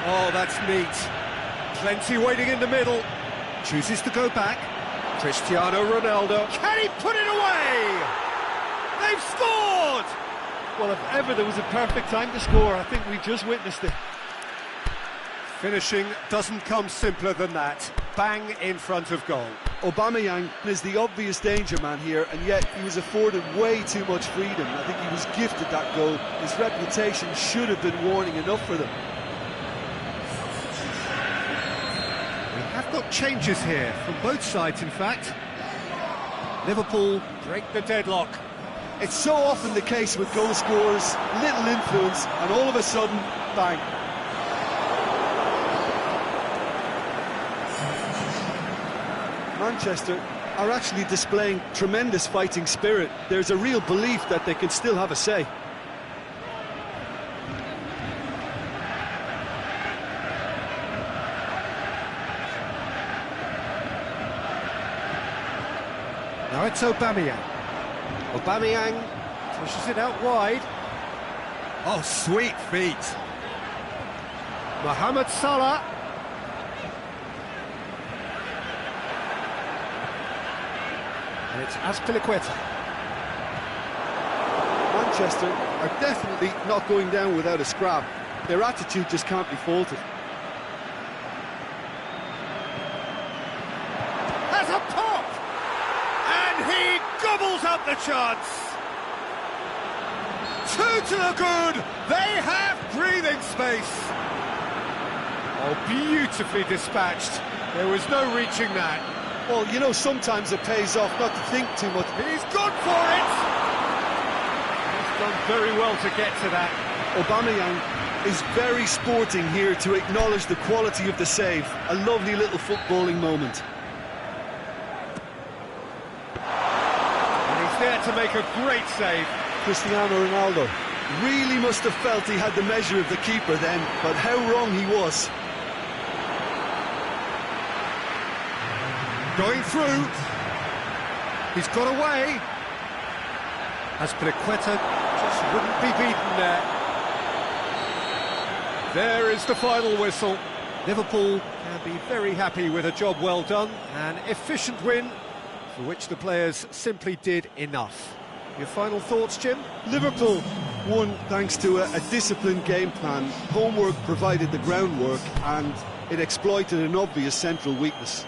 Oh, that's neat. Plenty waiting in the middle. Chooses to go back. Cristiano Ronaldo. Can he put it away? They've scored! Well, if ever there was a perfect time to score, I think we just witnessed it. Finishing doesn't come simpler than that. Bang in front of goal. Aubameyang is the obvious danger man here, and yet he was afforded way too much freedom. I think he was gifted that goal. His reputation should have been warning enough for them. We have got changes here, from both sides in fact. Liverpool break the deadlock. It's so often the case with goal scorers, little influence, and all of a sudden, bang. Manchester are actually displaying tremendous fighting spirit. There's a real belief that they can still have a say. Now it's Aubameyang. Aubameyang pushes it out wide. Oh, sweet feet. Mohamed Salah. And it's Azpilicueta. Manchester are definitely not going down without a scrap. Their attitude just can't be faulted. Has a pop! And he gobbles up the chance! Two to the good! They have breathing space! Oh, beautifully dispatched. There was no reaching that. Well, you know, sometimes it pays off not to think too much. He's gone for it! He's done very well to get to that. Aubameyang is very sporting here to acknowledge the quality of the save. A lovely little footballing moment. And he's there to make a great save. Cristiano Ronaldo really must have felt he had the measure of the keeper then, but how wrong he was. Going through. He's got away. Azpilicueta just wouldn't be beaten there. There is the final whistle. Liverpool can be very happy with a job well done. An efficient win for which the players simply did enough. Your final thoughts, Jim? Liverpool won thanks to a disciplined game plan. Homework provided the groundwork and it exploited an obvious central weakness.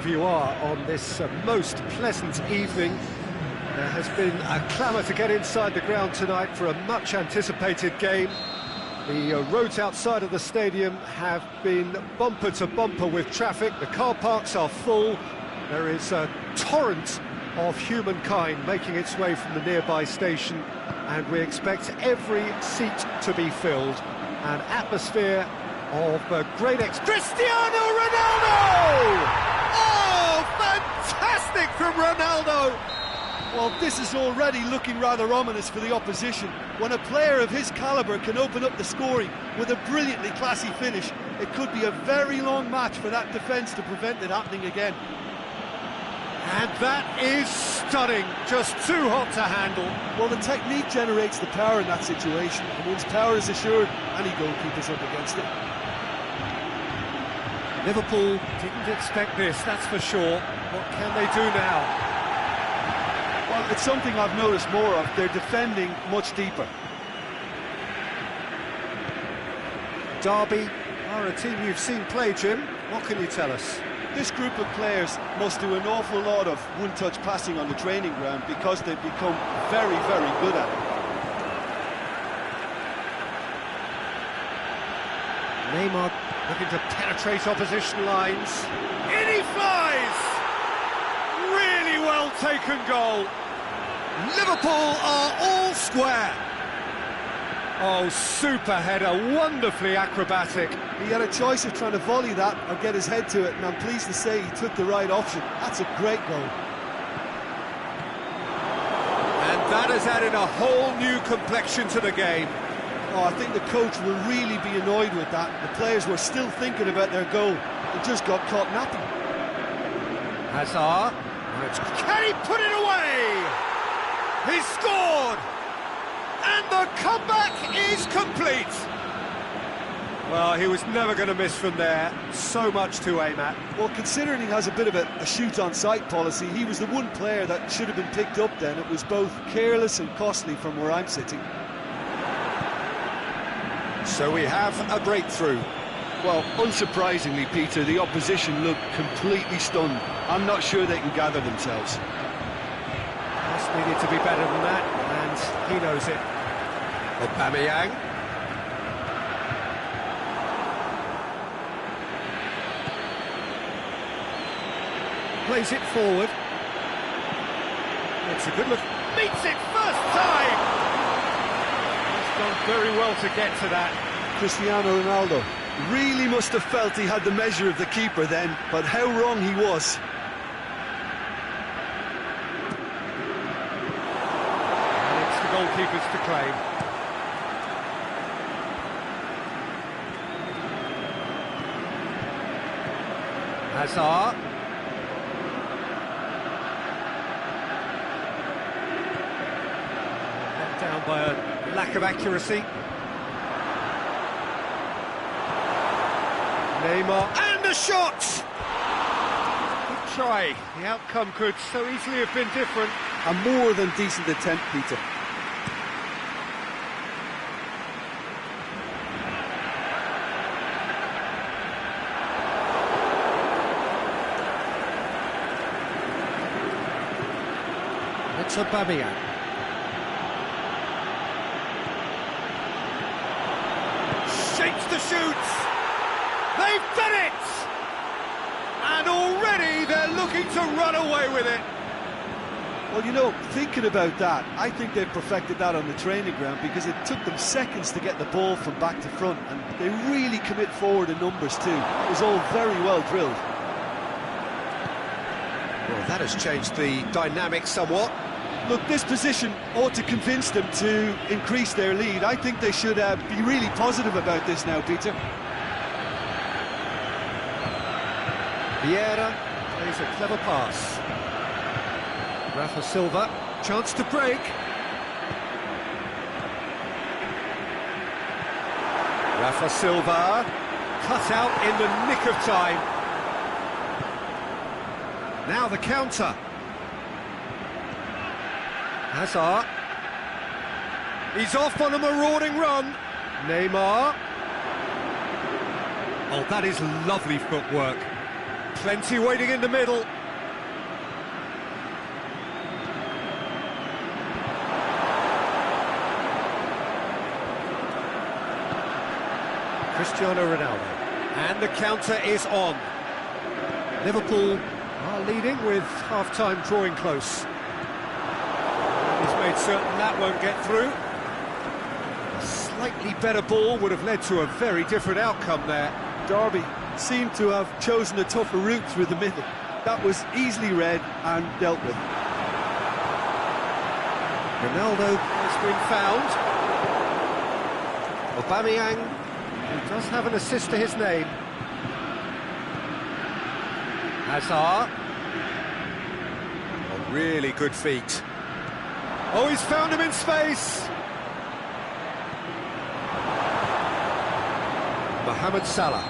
wherever you are on this most pleasant evening. There has been a clamour to get inside the ground tonight for a much-anticipated game. The roads outside of the stadium have been bumper to bumper with traffic. The car parks are full. There is a torrent of humankind making its way from the nearby station, and we expect every seat to be filled. An atmosphere of Cristiano Ronaldo! Oh, fantastic from Ronaldo! Well, this is already looking rather ominous for the opposition. When a player of his calibre can open up the scoring with a brilliantly classy finish, it could be a very long match for that defence to prevent it happening again. And that is stunning, just too hot to handle. Well, the technique generates the power in that situation, and once power is assured, any goalkeeper's up against it. Liverpool didn't expect this, that's for sure. What can they do now? Well, it's something I've noticed more of. They're defending much deeper. Derby are a team you've seen play, Jim. What can you tell us? This group of players must do an awful lot of one-touch passing on the training ground because they've become very, very good at it. Neymar looking to penetrate opposition lines. In he flies! Really well taken goal. Liverpool are all square. Oh, super header, wonderfully acrobatic. He had a choice of trying to volley that or get his head to it, and I'm pleased to say he took the right option. That's a great goal. And that has added a whole new complexion to the game. Oh, I think the coach will really be annoyed with that. The players were still thinking about their goal. They just got caught napping. Hazard. Can he put it away? He scored! And the comeback is complete! Well, he was never going to miss from there. So much to aim at. Well, considering he has a bit of a shoot-on-sight policy, he was the one player that should have been picked up then. It was both careless and costly from where I'm sitting. So we have a breakthrough. Well, unsurprisingly, Peter, the opposition look completely stunned. I'm not sure they can gather themselves. Just needed to be better than that, and he knows it. Aubameyang. Plays it forward. It's a good look. Meets it first time! He's done very well to get to that. Cristiano Ronaldo really must have felt he had the measure of the keeper then, but how wrong he was. And it's the goalkeepers to claim. Hazard. Let down by a lack of accuracy. Neymar, and a shot! Good try. The outcome could so easily have been different. A more than decent attempt, Peter. It's Aubameyang. Shapes the shoots! They've done it! And already they're looking to run away with it. Well, you know, thinking about that, I think they've perfected that on the training ground because it took them seconds to get the ball from back to front, and they really commit forward in numbers too. It was all very well drilled. Well, that has changed the dynamic somewhat. Look, this position ought to convince them to increase their lead. I think they should be really positive about this now, Peter. Vieira plays a clever pass. Rafa Silva, chance to break. Rafa Silva, cut out in the nick of time. Now the counter. Hazard. He's off on a marauding run. Neymar. Oh, that is lovely footwork. Plenty waiting in the middle. Cristiano Ronaldo. And the counter is on. Liverpool are leading with half-time drawing close. He's made certain that won't get through. A slightly better ball would have led to a very different outcome there. Derby seemed to have chosen a tougher route through the middle. That was easily read and dealt with. Ronaldo has been found. Aubameyang, who does have an assist to his name. Hazard. A really good feat. Oh, he's found him in space. Mohamed Salah.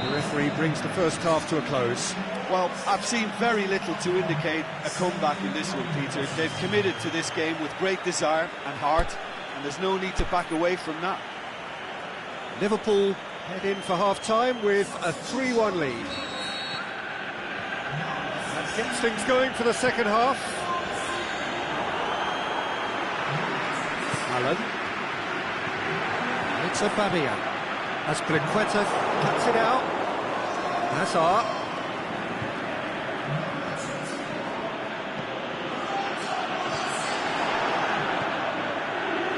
The referee brings the first half to a close. Well, I've seen very little to indicate a comeback in this one, Peter. They've committed to this game with great desire and heart, and there's no need to back away from that. Liverpool head in for half-time with a 3-1 lead. That gets things going for the second half. Allen. It's Aubameyang. Azpilicueta cuts it out. Hazard.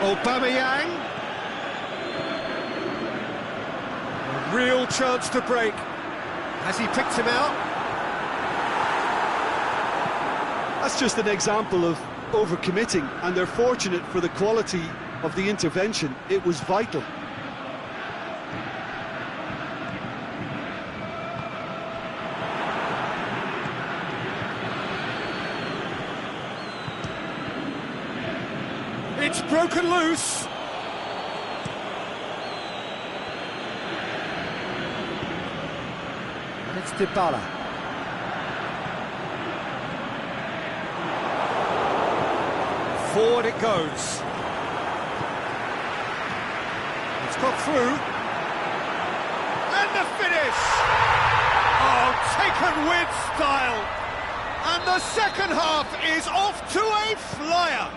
Aubameyang. A real chance to break. Has he picked him out? That's just an example of overcommitting, and they're fortunate for the quality of the intervention. It was vital. It's broken loose. And it's Dybala. Forward it goes. It's got through. And the finish! Oh, taken with style. And the second half is off to a flyer.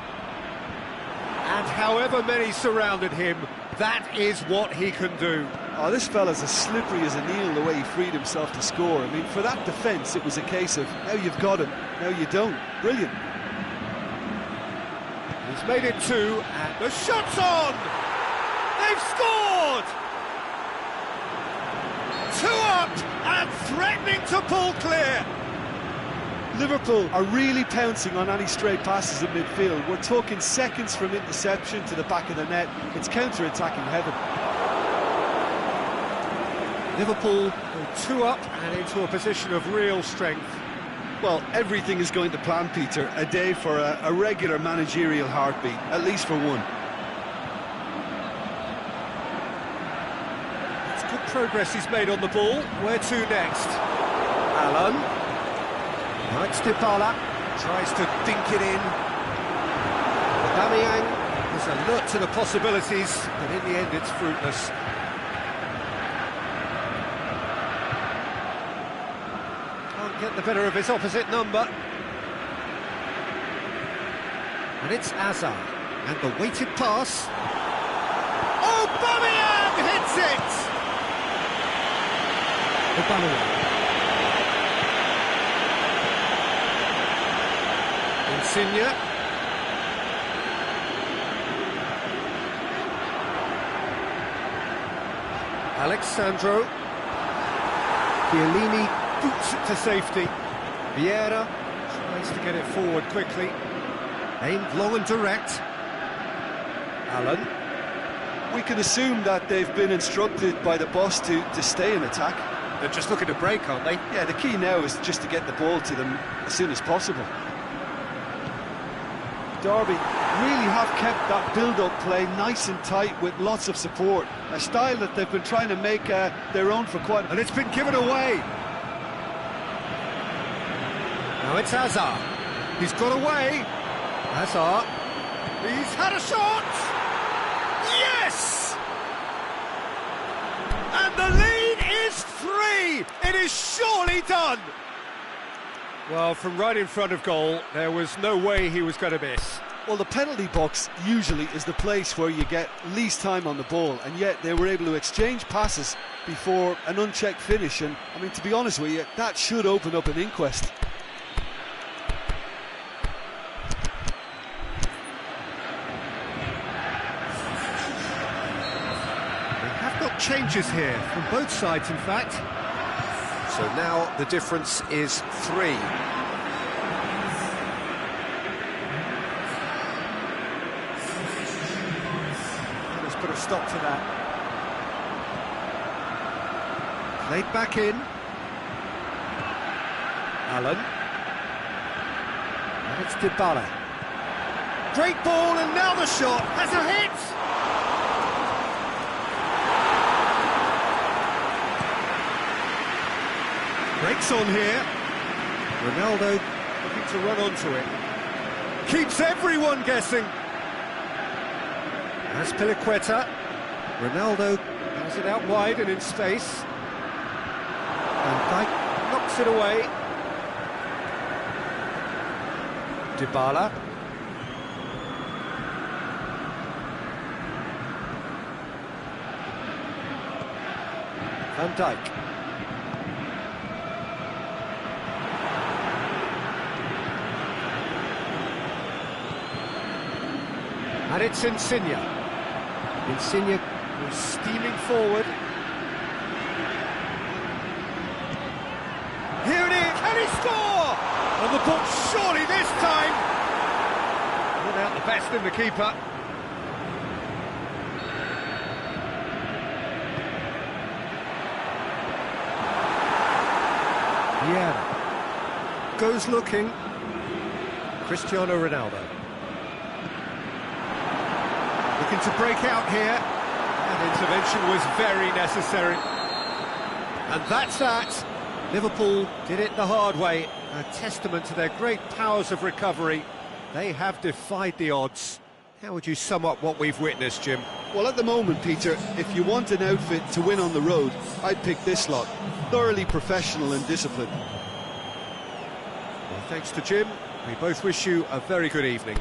And however many surrounded him, that is what he can do. Oh, this fella's as slippery as a needle the way he freed himself to score. I mean, for that defence, it was a case of, now you've got him, now you don't. Brilliant. He's made it two, and the shot's on! They've scored! 2 up, and threatening to pull clear. Liverpool are really pouncing on any stray passes in midfield. We're talking seconds from interception to the back of the net. It's counter-attacking heaven. Liverpool go 2 up and into a position of real strength. Well, everything is going to plan, Peter. A day for a regular managerial heartbeat, at least for one. It's good progress he's made on the ball. Where to next? Allen. Right, Dybala tries to dink it in. Aubameyang is alert to the possibilities, but in the end it's fruitless. Can't get the better of his opposite number. And it's Hazard. And the weighted pass. Aubameyang hits it! Aubameyang. Insigne. Alexandro. Chiellini boots it to safety. Vieira tries to get it forward quickly. Aimed long and direct. Allen. We can assume that they've been instructed by the boss to stay in attack. They're just looking to break, aren't they? Yeah, the key now is just to get the ball to them as soon as possible. Derby really have kept that build-up play nice and tight with lots of support. A style that they've been trying to make their own for quite... And it's been given away. Now it's Hazard. He's got away. Hazard. He's had a shot. Yes! And the lead is 3. penalty! It is surely done! Well, from right in front of goal, there was no way he was going to miss. Well, the penalty box usually is the place where you get least time on the ball, and yet they were able to exchange passes before an unchecked finish. And I mean, to be honest with you, that should open up an inquest. They have got changes here from both sides, in fact. So now the difference is 3. Let's put a stop to that. Played back in. Allen. And it's Dybala. Great ball, and now the shot has a hit! Breaks on here. Ronaldo looking to run onto it. Keeps everyone guessing. As Piliqueta. Ronaldo has it out wide and in space. Van Dijk knocks it away. Dybala. Van Dijk. And it's Insigne. Insigne was steaming forward. Here it is, can he score? On the book, surely this time. Without the best in the keeper. Yeah. Goes looking. Cristiano Ronaldo. Looking to break out here. That intervention was very necessary. And that's that. Liverpool did it the hard way. A testament to their great powers of recovery. They have defied the odds. How would you sum up what we've witnessed, Jim? Well, at the moment, Peter, if you want an outfit to win on the road, I'd pick this lot. Thoroughly professional and disciplined. Well, thanks to Jim. We both wish you a very good evening.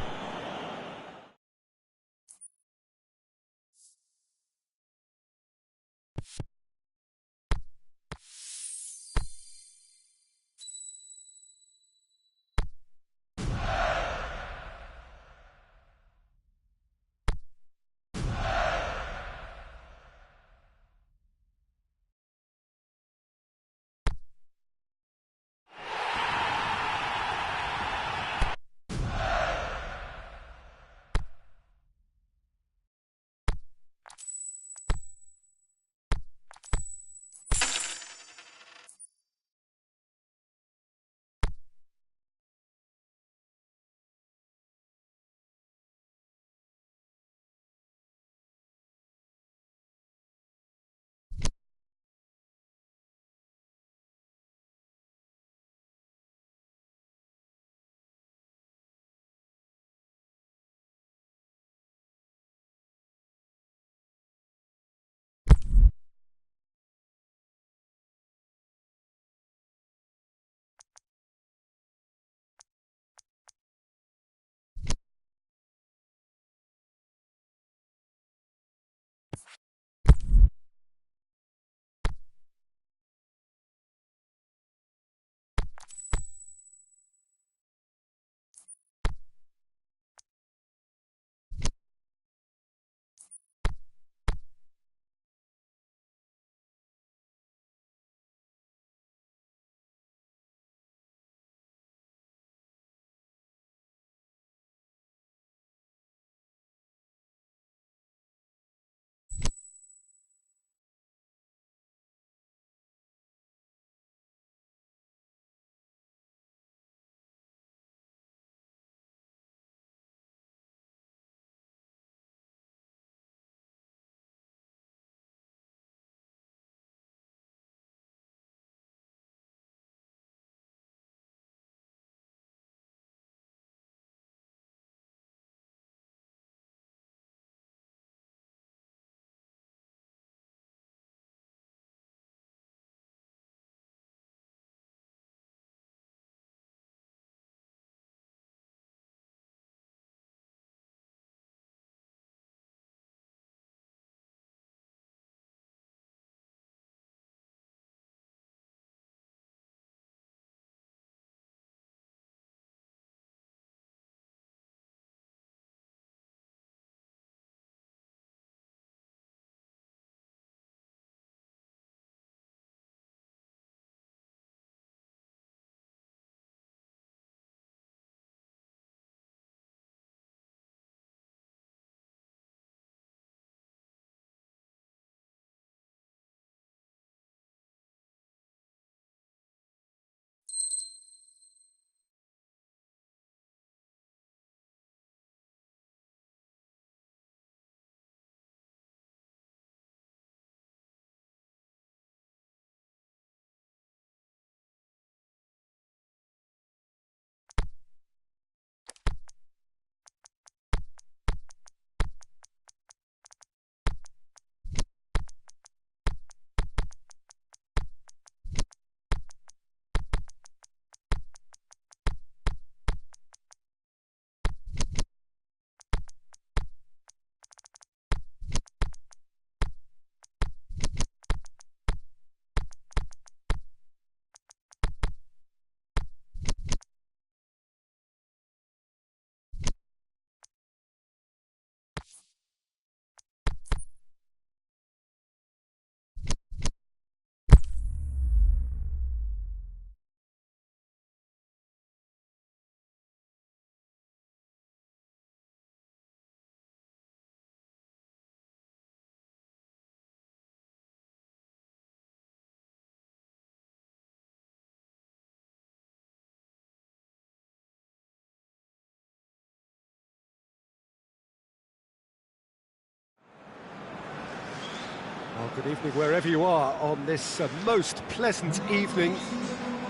Good evening wherever you are on this most pleasant evening.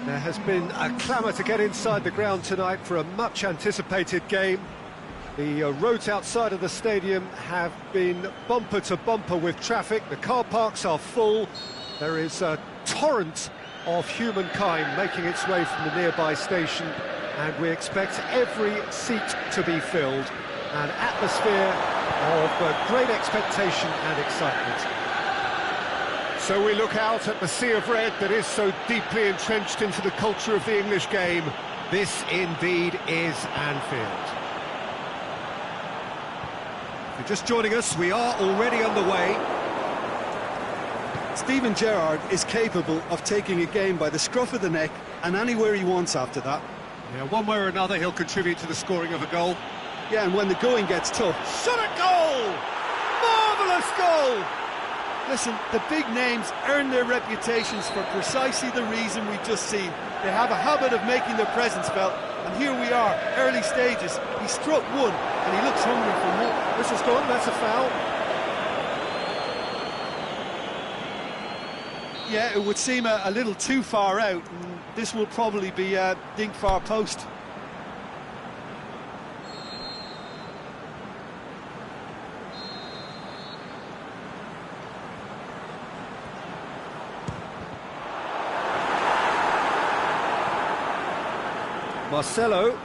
There has been a clamour to get inside the ground tonight for a much anticipated game. The roads outside of the stadium have been bumper to bumper with traffic. The car parks are full. There is a torrent of humankind making its way from the nearby station, and we expect every seat to be filled. An atmosphere of great expectation and excitement. So we look out at the sea of red that is so deeply entrenched into the culture of the English game. This indeed is Anfield. If you're just joining us, we are already underway. Steven Gerrard is capable of taking a game by the scruff of the neck and anywhere he wants after that. Yeah, one way or another he'll contribute to the scoring of a goal. Yeah, and when the going gets tough... Shot a goal! Marvellous goal! Listen, the big names earn their reputations for precisely the reason we've just seen. They have a habit of making their presence felt, and here we are, early stages. He struck one, and he looks hungry for more. This has gone, that's a foul. Yeah, it would seem a little too far out, and this will probably be a dink far post. Marcelo.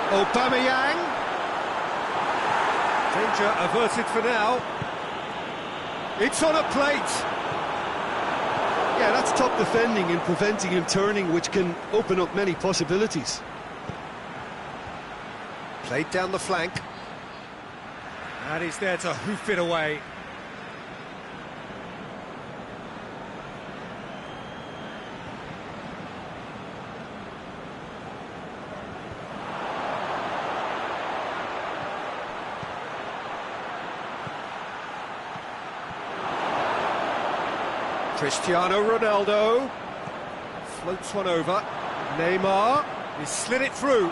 Aubameyang. Danger averted for now. It's on a plate. Yeah, that's top defending and preventing him turning, which can open up many possibilities. Played down the flank. And he's there to hoof it away. Cristiano Ronaldo floats one over. Neymar, he slid it through.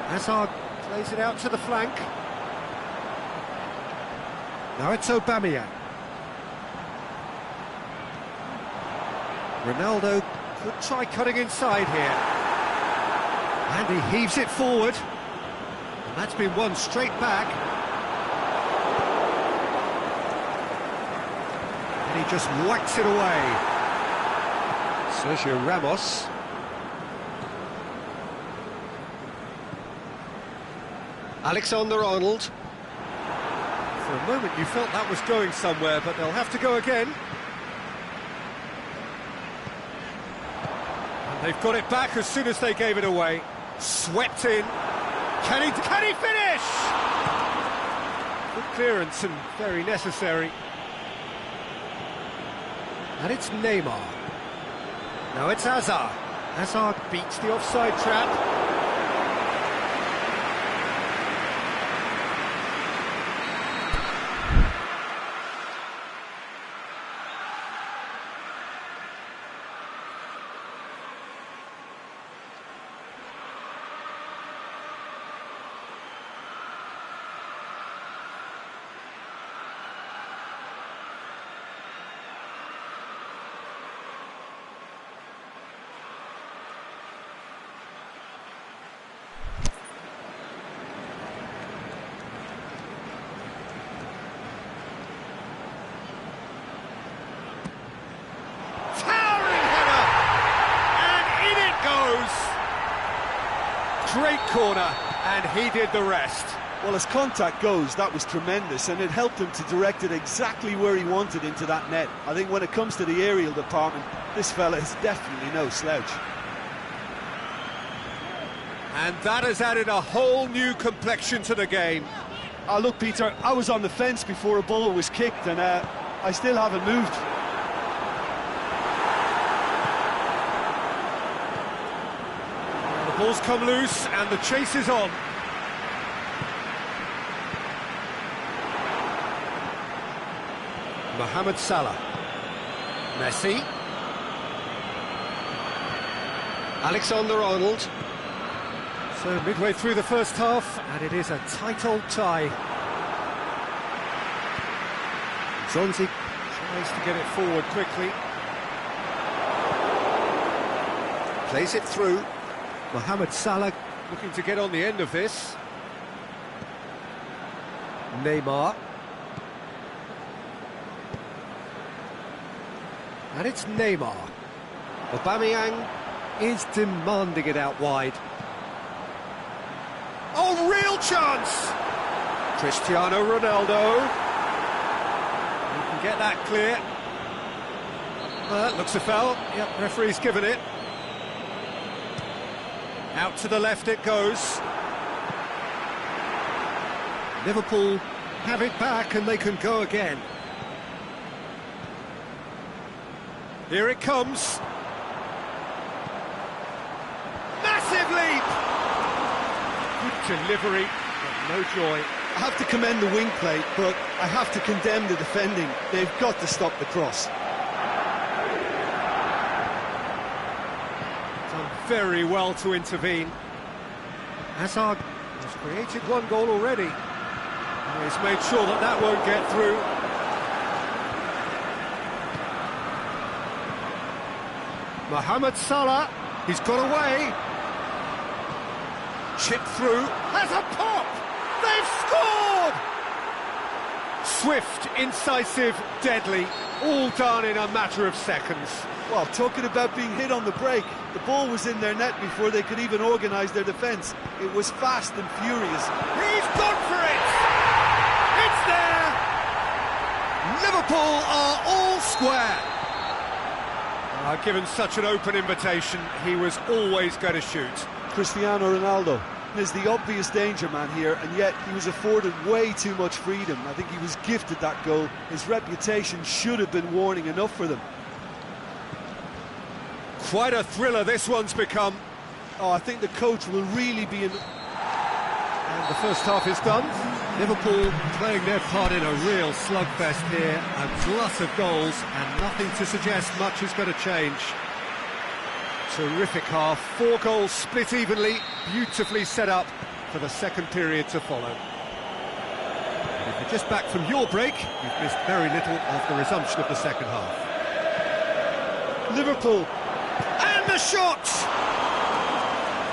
Hazard plays it out to the flank. Now it's Aubameyang. Ronaldo could try cutting inside here. And he heaves it forward. And that's been won straight back. And he just whacks it away. Sergio Ramos. Alexander-Arnold. For a moment you felt that was going somewhere, but they'll have to go again. And they've got it back as soon as they gave it away. Swept in. Can he finish? Good clearance and very necessary. And it's Neymar. Now it's Hazard. Hazard beats the offside trap. Great corner, and he did the rest. Well, as contact goes, that was tremendous, and it helped him to direct it exactly where he wanted into that net. I think when it comes to the aerial department, this fella is definitely no slouch. And that has added a whole new complexion to the game. Look, Peter, I was on the fence before a ball was kicked, and I still haven't moved. The ball's come loose, and the chase is on. Mohamed Salah. Messi. Alexander-Arnold. So midway through the first half, and it is a tight old tie. Zonzi tries to get it forward quickly. Plays it through. Mohamed Salah looking to get on the end of this. Neymar. And it's Neymar. Aubameyang is demanding it out wide. Oh, real chance! Cristiano Ronaldo. You can get that clear. Looks a foul. Yep, referee's given it. Out to the left it goes. Liverpool have it back and they can go again. Here it comes. Massive leap! Good delivery, but no joy. I have to commend the wing play, but I have to condemn the defending. They've got to stop the cross. Done very well to intervene. Hazard has created one goal already. And he's made sure that that won't get through. Mohamed Salah, he's got away. Chip through, has a pop! They've scored! Swift, incisive, deadly, all done in a matter of seconds. Well, talking about being hit on the break, the ball was in their net before they could even organise their defence. It was fast and furious. He's gone for it! It's there! Liverpool are all square. Given such an open invitation, he was always going to shoot. Cristiano Ronaldo is the obvious danger man here, and yet he was afforded way too much freedom. I think he was gifted that goal. His reputation should have been warning enough for them. Quite a thriller this one's become. Oh, I think the coach will really be in... And the first half is done. Liverpool playing their part in a real slugfest here. A glut of goals and nothing to suggest much is going to change. Terrific half. 4 goals split evenly, beautifully set up for the second period to follow. And if you're just back from your break, you've missed very little of the resumption of the second half. Liverpool. And the shot!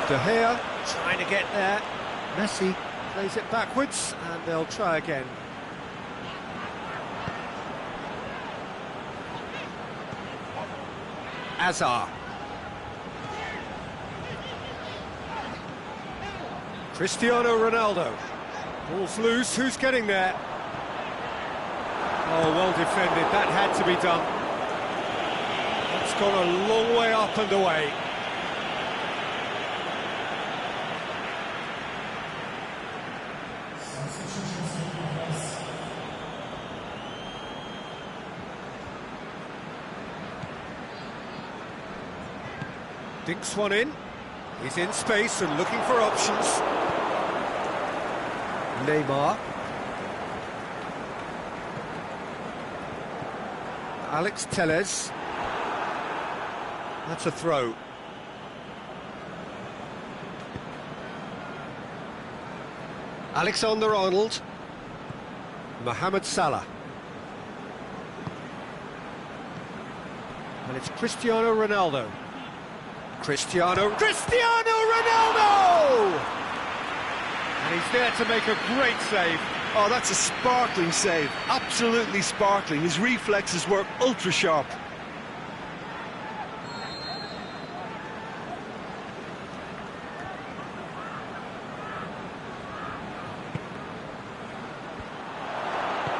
De Gea trying to get there. Messi plays it backwards, and they'll try again. Hazard. Cristiano Ronaldo. Ball's loose, who's getting there? Oh, well defended, that had to be done. That's gone a long way up and away. Dinks one in. He's in space and looking for options. Neymar. Alex Telles. That's a throw. Alexander-Arnold. Mohamed Salah. And it's Cristiano Ronaldo. Cristiano Ronaldo! And he's there to make a great save. Oh, that's a sparkling save. Absolutely sparkling. His reflexes were ultra sharp.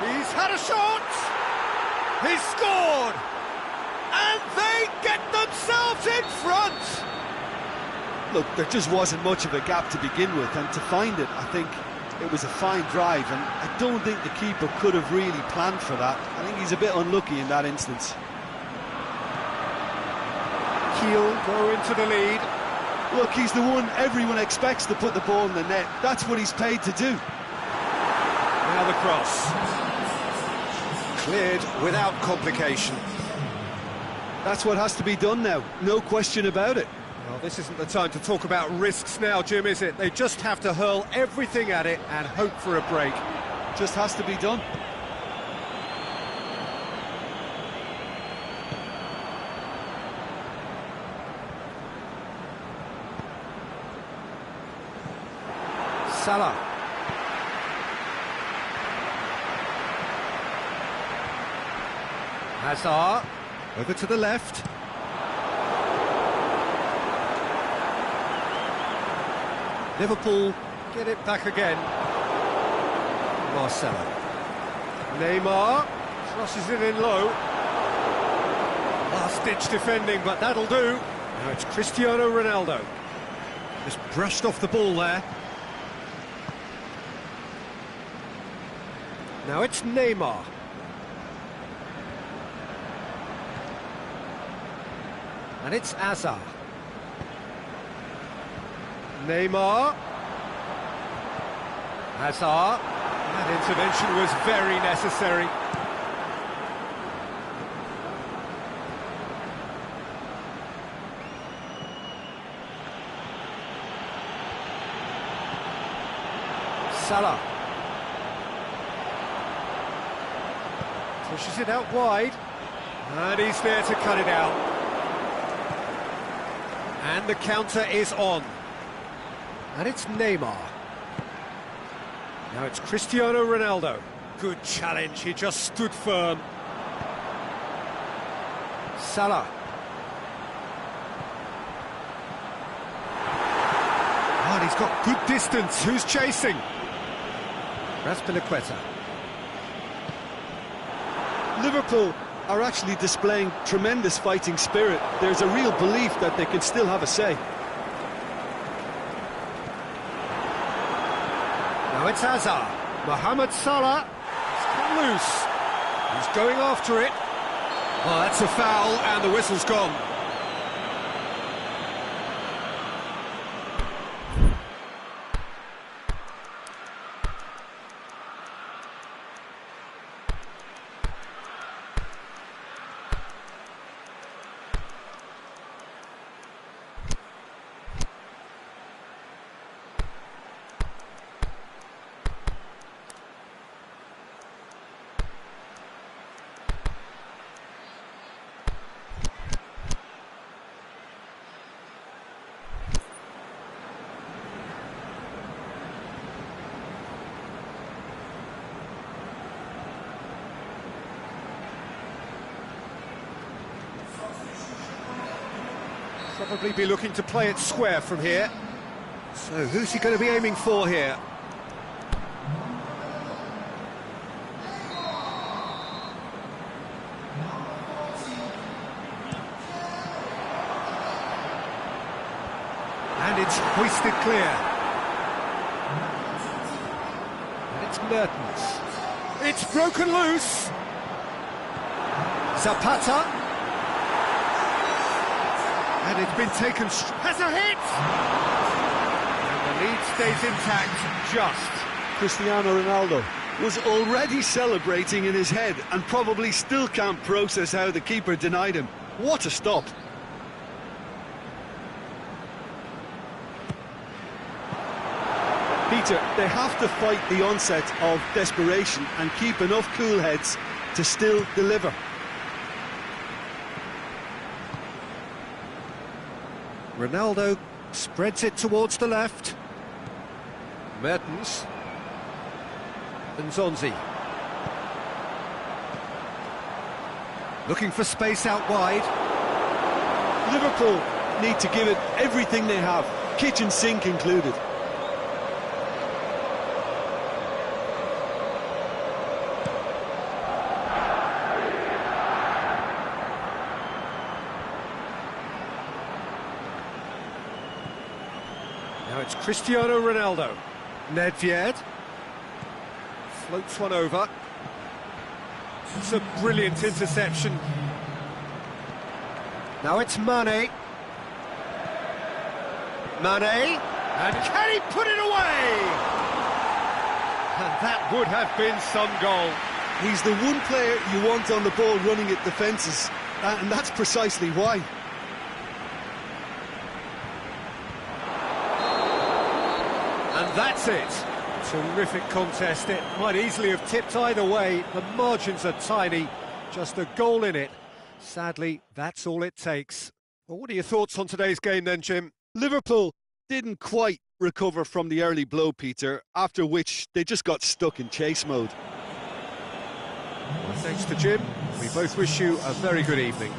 He's had a shot! He's scored! And they get themselves in front! Look, there just wasn't much of a gap to begin with, and to find it, I think it was a fine drive, and I don't think the keeper could have really planned for that. I think he's a bit unlucky in that instance. Kiel go into the lead. Look, he's the one everyone expects to put the ball in the net. That's what he's paid to do. Now the cross. Cleared without complication. That's what has to be done now, no question about it. Well, this isn't the time to talk about risks now, Jim, is it? They just have to hurl everything at it and hope for a break. Just has to be done. Salah. Hazard. Over to the left. Liverpool get it back again. Marcelo. Neymar crosses it in low. Last-ditch defending, but that'll do. Now it's Cristiano Ronaldo. Just brushed off the ball there. Now it's Neymar. And it's Hazard. Neymar. Hazard. That intervention was very necessary. Salah. Pushes it out wide. And he's there to cut it out. And the counter is on. And it's Neymar. Now it's Cristiano Ronaldo. Good challenge, he just stood firm. Salah. Oh, and he's got good distance. Who's chasing? Azpilicueta. Liverpool are actually displaying tremendous fighting spirit. There's a real belief that they can still have a say. Now it's Hazard. Mohamed Salah. He's cut loose. He's going after it. Oh, that's a foul, and the whistle's gone. Probably be looking to play it square from here. So who's he going to be aiming for here? And it's hoisted clear. And it's Mertens. It's broken loose. Zapata. And it's been taken, has a hit! And the lead stays intact, just. Cristiano Ronaldo was already celebrating in his head and probably still can't process how the keeper denied him. What a stop! Peter, they have to fight the onset of desperation and keep enough cool heads to still deliver. Ronaldo spreads it towards the left. Mertens. And Zonzi. Looking for space out wide. Liverpool need to give it everything they have, kitchen sink included. Now it's Cristiano Ronaldo. Nedved floats one over. It's a brilliant interception. Now it's Mane. Mane, and can he put it away? And that would have been some goal. He's the one player you want on the ball running at defences, and that's precisely why. And that's it. Terrific contest. It might easily have tipped either way. The margins are tiny. Just a goal in it. Sadly, that's all it takes. Well, what are your thoughts on today's game then, Jim? Liverpool didn't quite recover from the early blow, Peter, after which they just got stuck in chase mode. Well, thanks to Jim. We both wish you a very good evening.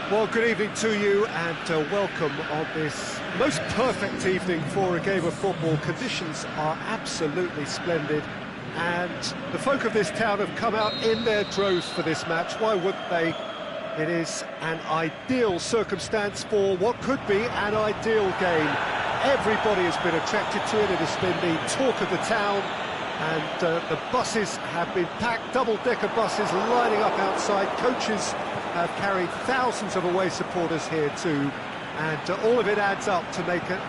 Well, good evening to you and welcome on this most perfect evening for a game of football. Conditions are absolutely splendid and the folk of this town have come out in their droves for this match. Why wouldn't they? It is an ideal circumstance for what could be an ideal game. Everybody has been attracted to it. It has been the talk of the town, and the buses have been packed, double-decker buses lining up outside. Coaches have carried thousands of away supporters here too, and all of it adds up to make a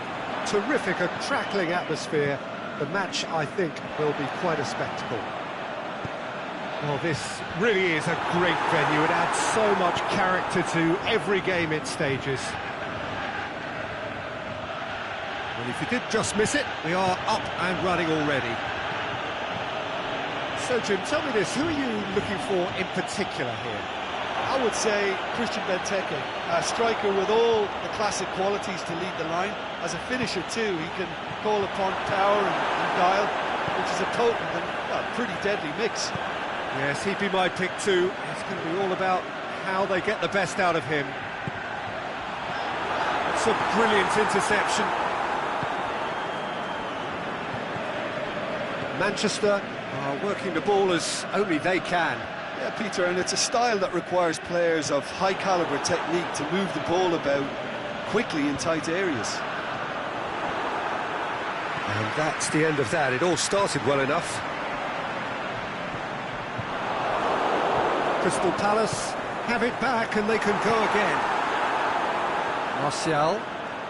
terrific, a crackling atmosphere. The match, I think, will be quite a spectacle. Well, this really is a great venue. It adds so much character to every game it stages. Well, if you did just miss it, we are up and running already. So, Jim, tell me this, who are you looking for in particular here? I would say Christian Benteke, a striker with all the classic qualities to lead the line. As a finisher too, he can call upon power and guile, which is a potent and well, pretty deadly mix. Yes, he'd be my pick too. It's going to be all about how they get the best out of him. It's a brilliant interception. Manchester are working the ball as only they can. Yeah, Peter, and it's a style that requires players of high-caliber technique to move the ball about quickly in tight areas. And that's the end of that. It all started well enough. Crystal Palace have it back and they can go again. Martial,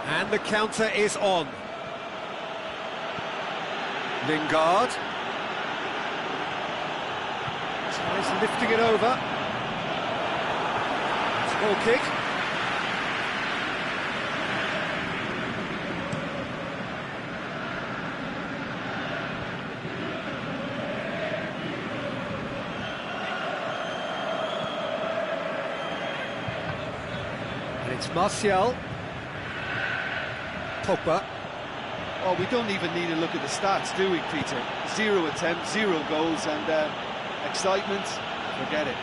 and the counter is on. Lingard. Tries lifting it over. Small kick. And it's Martial. Pogba. Oh, we don't even need to look at the stats, do we, Peter? 0 attempts, 0 goals, and excitement, forget it.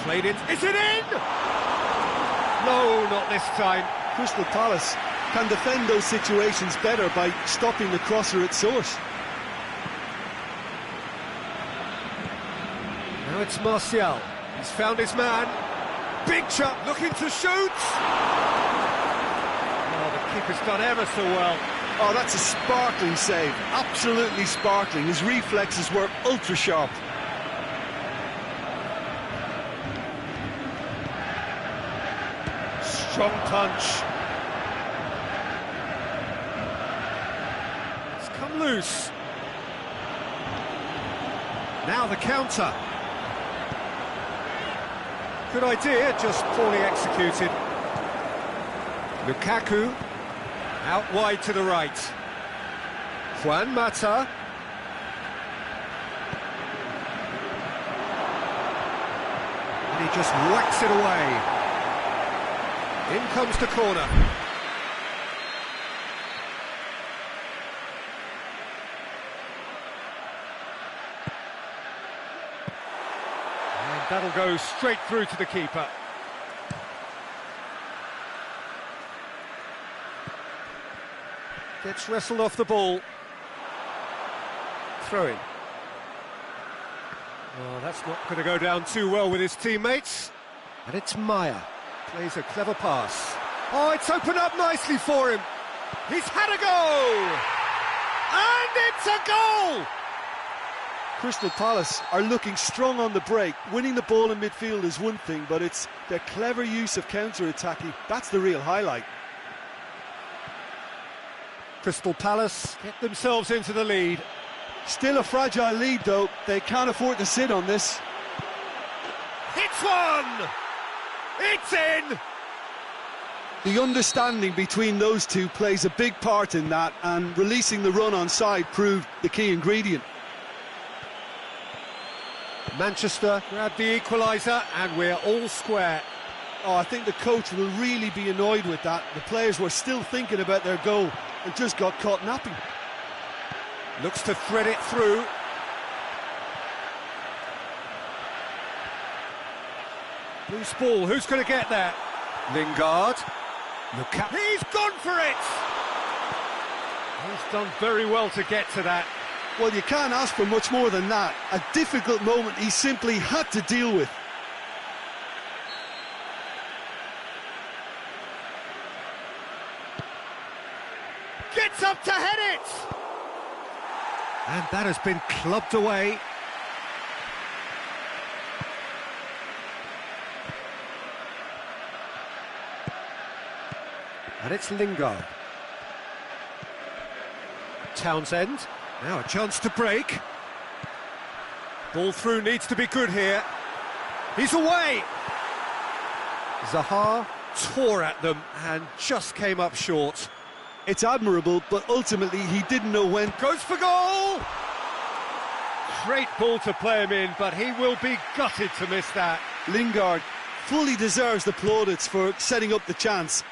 Played it. Is it in? No, not this time. Crystal Palace can defend those situations better by stopping the crosser at source. Now it's Martial. He's found his man. Big chop, looking to shoot. Oh, the keeper's done ever so well. Oh, that's a sparkling save. Absolutely sparkling. His reflexes were ultra sharp. Strong punch. It's come loose. Now the counter. Good idea, just poorly executed. Lukaku, out wide to the right. Juan Mata. And he just whacks it away. In comes the corner. That'll go straight through to the keeper. Gets wrestled off the ball. Throw in. Well, that's not going to go down too well with his teammates. And it's Maya. Plays a clever pass. Oh, it's opened up nicely for him. He's had a go! And it's a goal! Crystal Palace are looking strong on the break. Winning the ball in midfield is one thing, but it's their clever use of counter-attacking. That's the real highlight. Crystal Palace get themselves into the lead. Still a fragile lead, though. They can't afford to sit on this. It's one! It's in! The understanding between those two plays a big part in that, and releasing the run on side proved the key ingredient. Manchester grabbed the equaliser and we're all square. Oh, I think the coach will really be annoyed with that. The players were still thinking about their goal and just got caught napping. Looks to thread it through. Loose ball, who's going to get there? Lingard. He's gone for it! He's done very well to get to that. Well, you can't ask for much more than that. A difficult moment he simply had to deal with. Gets up to head it! And that has been clubbed away. And it's Lingard. Townsend. Now a chance to break. Ball through needs to be good here. He's away! Zaha tore at them and just came up short. It's admirable, but ultimately he didn't know when. Goes for goal! Great ball to play him in, but he will be gutted to miss that. Lingard fully deserves the plaudits for setting up the chance.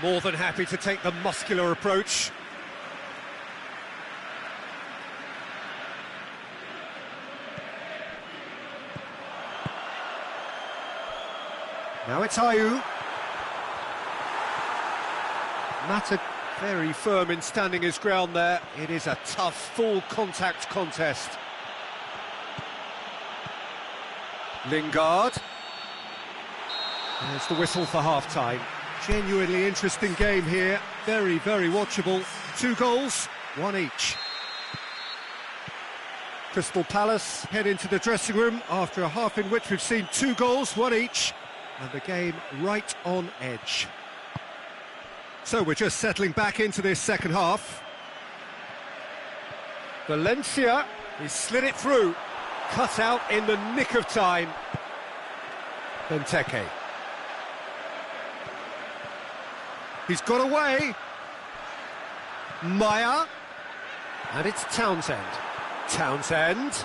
More than happy to take the muscular approach. Now it's Ayew. Mata very firm in standing his ground there. It is a tough, full contact contest. Lingard. There's the whistle for half-time. Genuinely interesting game here. Very, very watchable. 2 goals, 1 each. Crystal Palace head into the dressing room after a half in which we've seen 2 goals, 1 each. And the game right on edge. So we're just settling back into this second half. Valencia, he slid it through. Cut out in the nick of time. Benteke. He's got away. Maya. And it's Townsend. Townsend.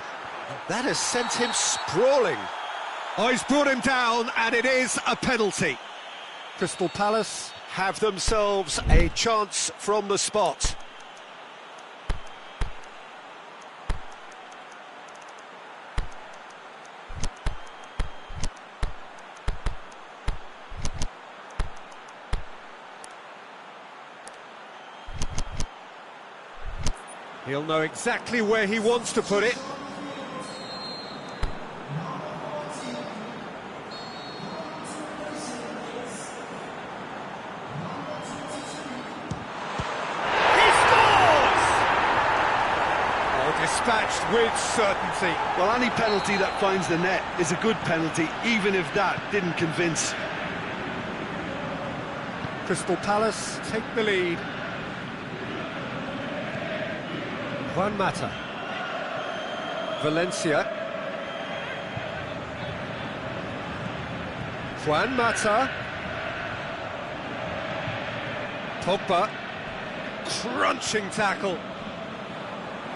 That has sent him sprawling. Oh, he's brought him down, and it is a penalty. Crystal Palace have themselves a chance from the spot. He'll know exactly where he wants to put it. Dispatched with certainty. Well, any penalty that finds the net is a good penalty, even if that didn't convince. Crystal Palace take the lead. Juan Mata. Valencia. Juan Mata. Pogba. Crunching tackle.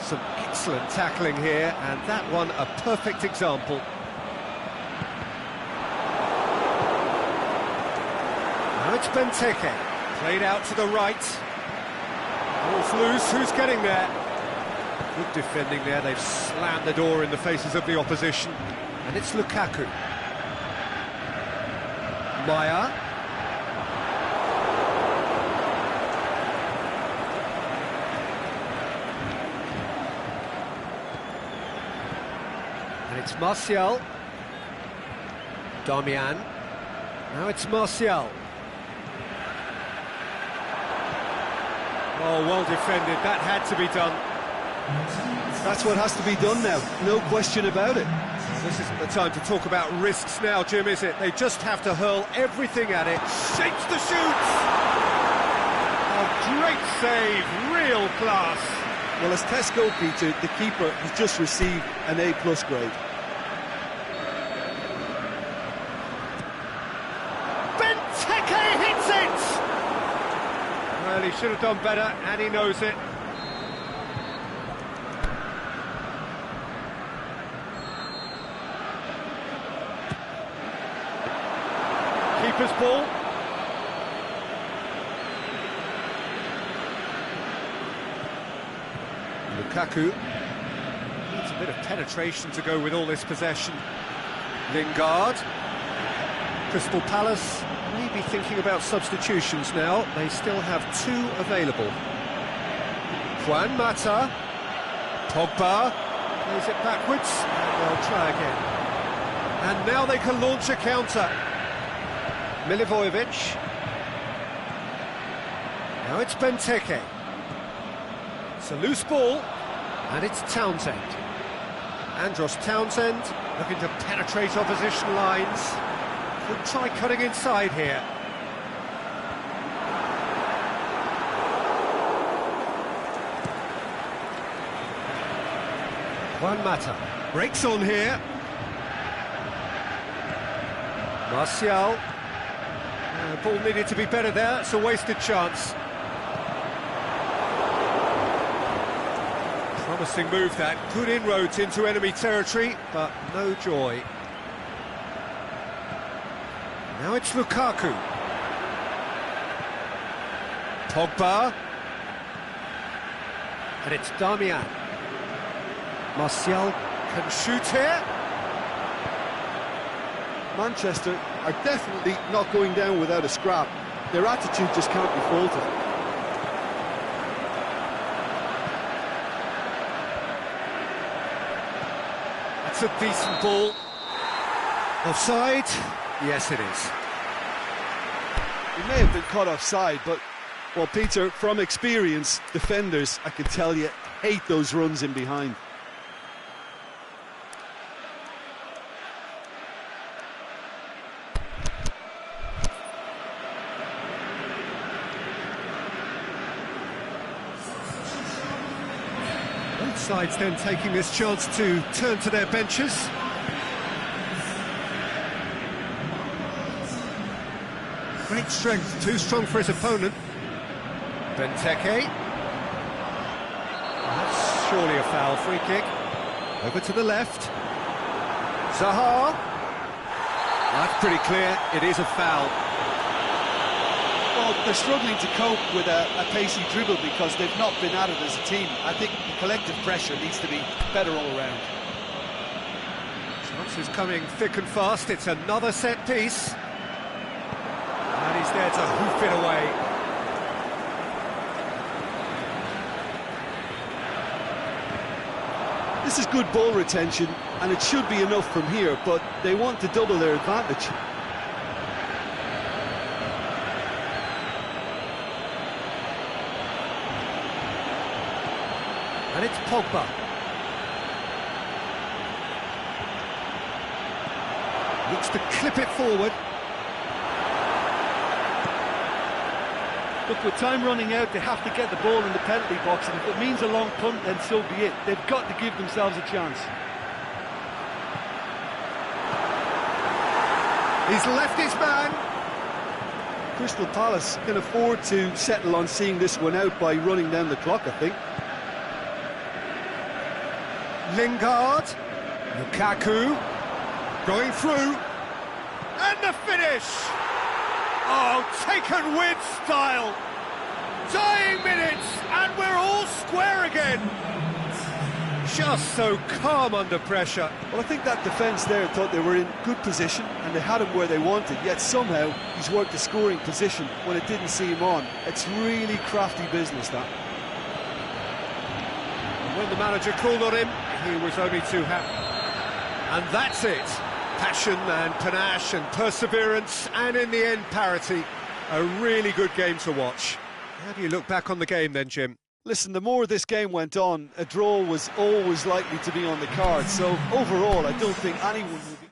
Some excellent tackling here, and that one a perfect example. Now it's Benteke, played out to the right. Ball's loose, who's getting there? Good defending there, they've slammed the door in the faces of the opposition. And it's Lukaku. Maya. And it's Martial. Darmian. Now it's Martial. Oh, well defended. That had to be done. That's what has to be done now. No question about it. This isn't the time to talk about risks now, Jim, is it? They just have to hurl everything at it. Shapes the shoots! A great save. Real class. Well, as Tesco Peter, the keeper has just received an A+ grade. Benteke hits it! Well, he should have done better, and he knows it. Keeper's ball. Lukaku needs a bit of penetration to go with all this possession. Lingard. Crystal Palace may be thinking about substitutions now. They still have 2 available. Juan Mata. Pogba. Plays it backwards. And they'll try again. And now they can launch a counter. Milivojevic. Now it's Benteke. It's a loose ball. And it's Townsend. Andros Townsend looking to penetrate opposition lines. Could try cutting inside here. Juan Mata breaks on here. Martial. Ball needed to be better there. It's a wasted chance. Promising move that. Good inroads into enemy territory, but no joy. Now it's Lukaku. Pogba. And it's Darmian. Martial can shoot here. Manchester are definitely not going down without a scrap. Their attitude just can't be faulted. It's a decent ball. Offside? Yes, it is. He may have been caught offside, but, well, Peter, from experience, defenders, I can tell you, hate those runs in behind. Both sides then taking this chance to turn to their benches. Great strength, too strong for his opponent. Benteke. That's surely a foul, free kick. Over to the left. Zaha. That's pretty clear, it is a foul. Well, they're struggling to cope with a pacey dribble because they've not been at it as a team. I think the collective pressure needs to be better all around. Chances coming thick and fast, it's another set piece. And he's there to hoof it away. This is good ball retention, and it should be enough from here, but they want to double their advantage. And it's Pogba. Looks to clip it forward. Look, with time running out, they have to get the ball in the penalty box, and if it means a long punt, then so be it. They've got to give themselves a chance. He's left his man. Crystal Palace can afford to settle on seeing this one out by running down the clock, I think. Lingard. Lukaku. Going through. And the finish! Oh, taken with style. Dying minutes, and we're all square again. Just so calm under pressure. Well, I think that defence there thought they were in good position and they had him where they wanted, yet somehow he's worked the scoring position when it didn't see him on. It's really crafty business, that. When the manager called on him, he was only too happy. And that's it. Passion and panache and perseverance, and in the end, parity. A really good game to watch. How do you look back on the game then, Jim? Listen, the more this game went on, a draw was always likely to be on the card. So overall, I don't think anyone will be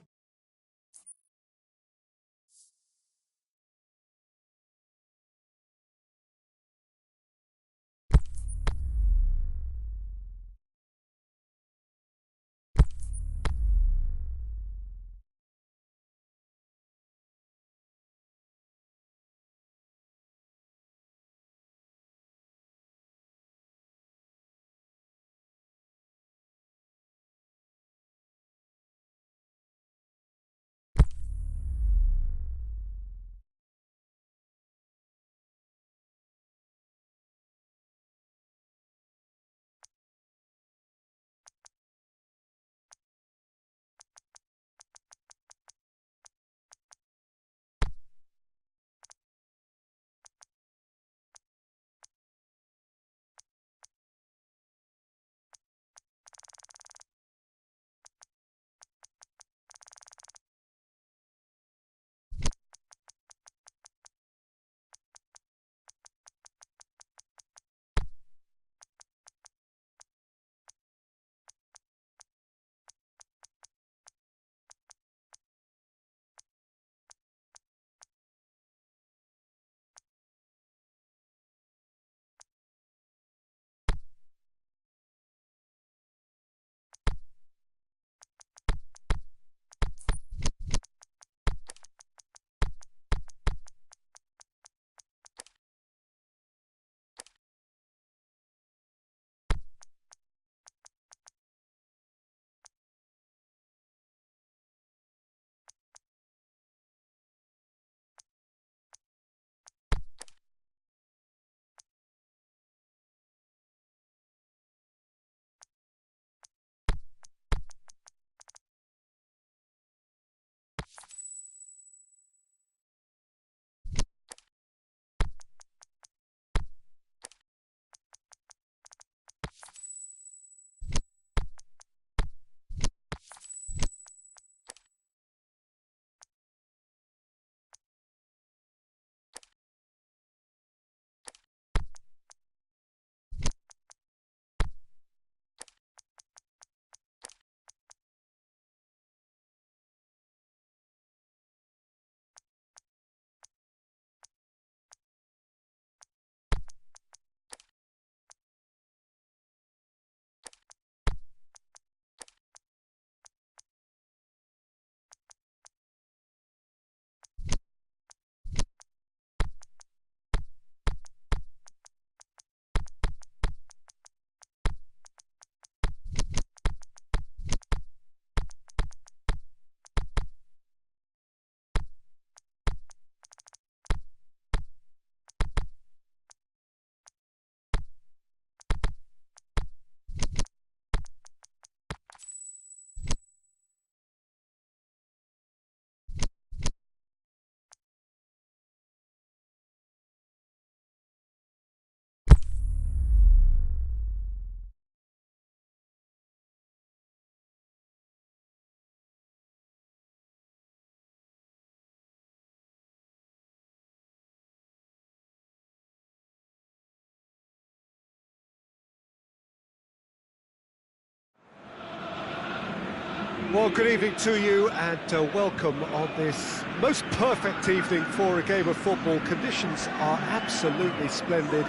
Well, good evening to you and welcome on this most perfect evening for a game of football. Conditions are absolutely splendid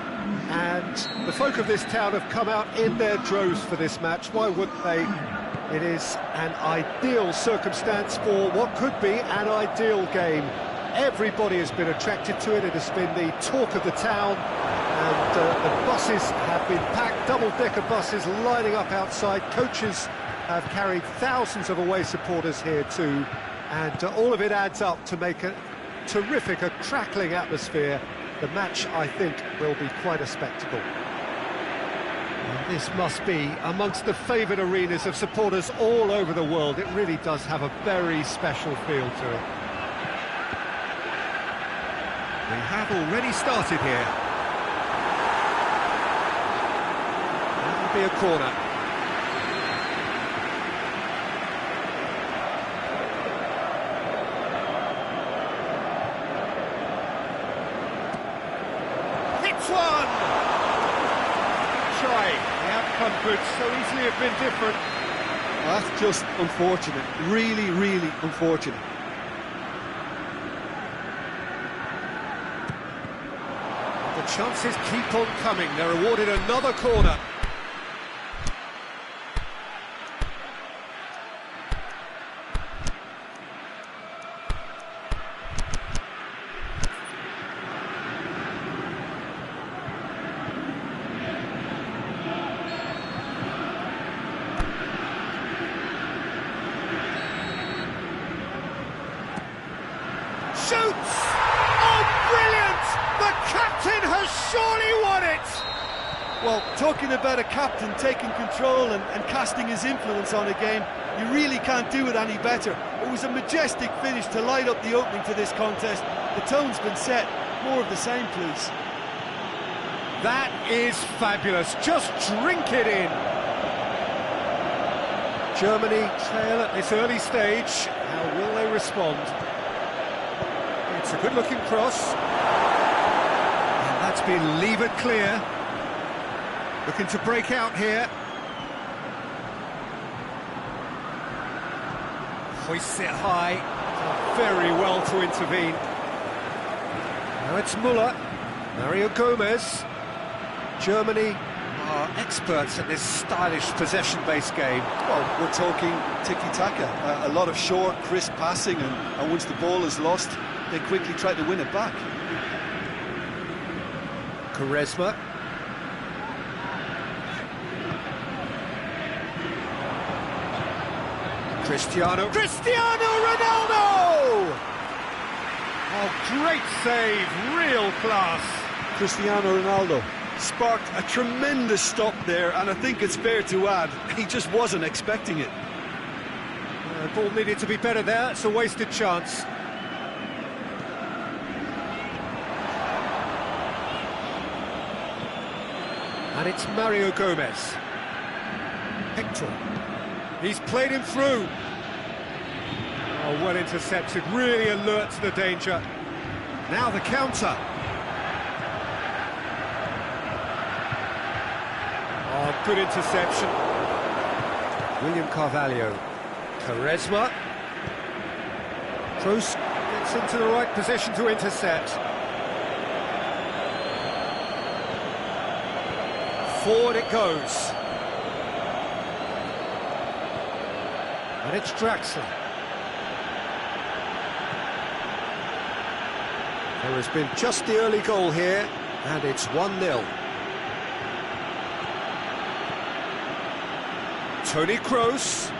and the folk of this town have come out in their droves for this match. Why wouldn't they? It is an ideal circumstance for what could be an ideal game. Everybody has been attracted to it. It has been the talk of the town and the buses have been packed, double-decker buses lining up outside. Coaches have carried thousands of away supporters here too, and all of it adds up to make a terrific, a crackling atmosphere. The match, I think, will be quite a spectacle. And this must be amongst the favoured arenas of supporters all over the world. It really does have a very special feel to it. We have already started here. That'll be a corner. One! Trying, the outcome could so easily have been different. That's just unfortunate, really, really unfortunate. The chances keep on coming, they're awarded another corner. Shoots! Oh, brilliant! The captain has surely won it! Well, talking about a captain taking control and casting his influence on a game, you really can't do it any better. It was a majestic finish to light up the opening to this contest. The tone's been set. More of the same, please. That is fabulous. Just drink it in. Germany trail at this early stage. How will they respond? It's a good-looking cross. And that's been levered clear. Looking to break out here. Hoists it high. Done very well to intervene. Now it's Müller. Mario Gomez. Germany are experts at this stylish possession-based game. Well, we're talking tiki-taka. A lot of short, crisp passing, and once the ball is lost, they quickly try to win it back. Quaresma. Cristiano Ronaldo! Oh, great save, real class. Cristiano Ronaldo sparked a tremendous stop there, and I think it's fair to add, he just wasn't expecting it. The ball needed to be better there, it's a wasted chance. And it's Mario Gomez. Hector. He's played him through. Oh, well intercepted, really alert to the danger. Now the counter. Oh, good interception. William Carvalho. Quaresma. Kroos gets into the right position to intercept. Forward it goes. And it's Draxler. There has been just the early goal here, and it's 1-0. Toni Kroos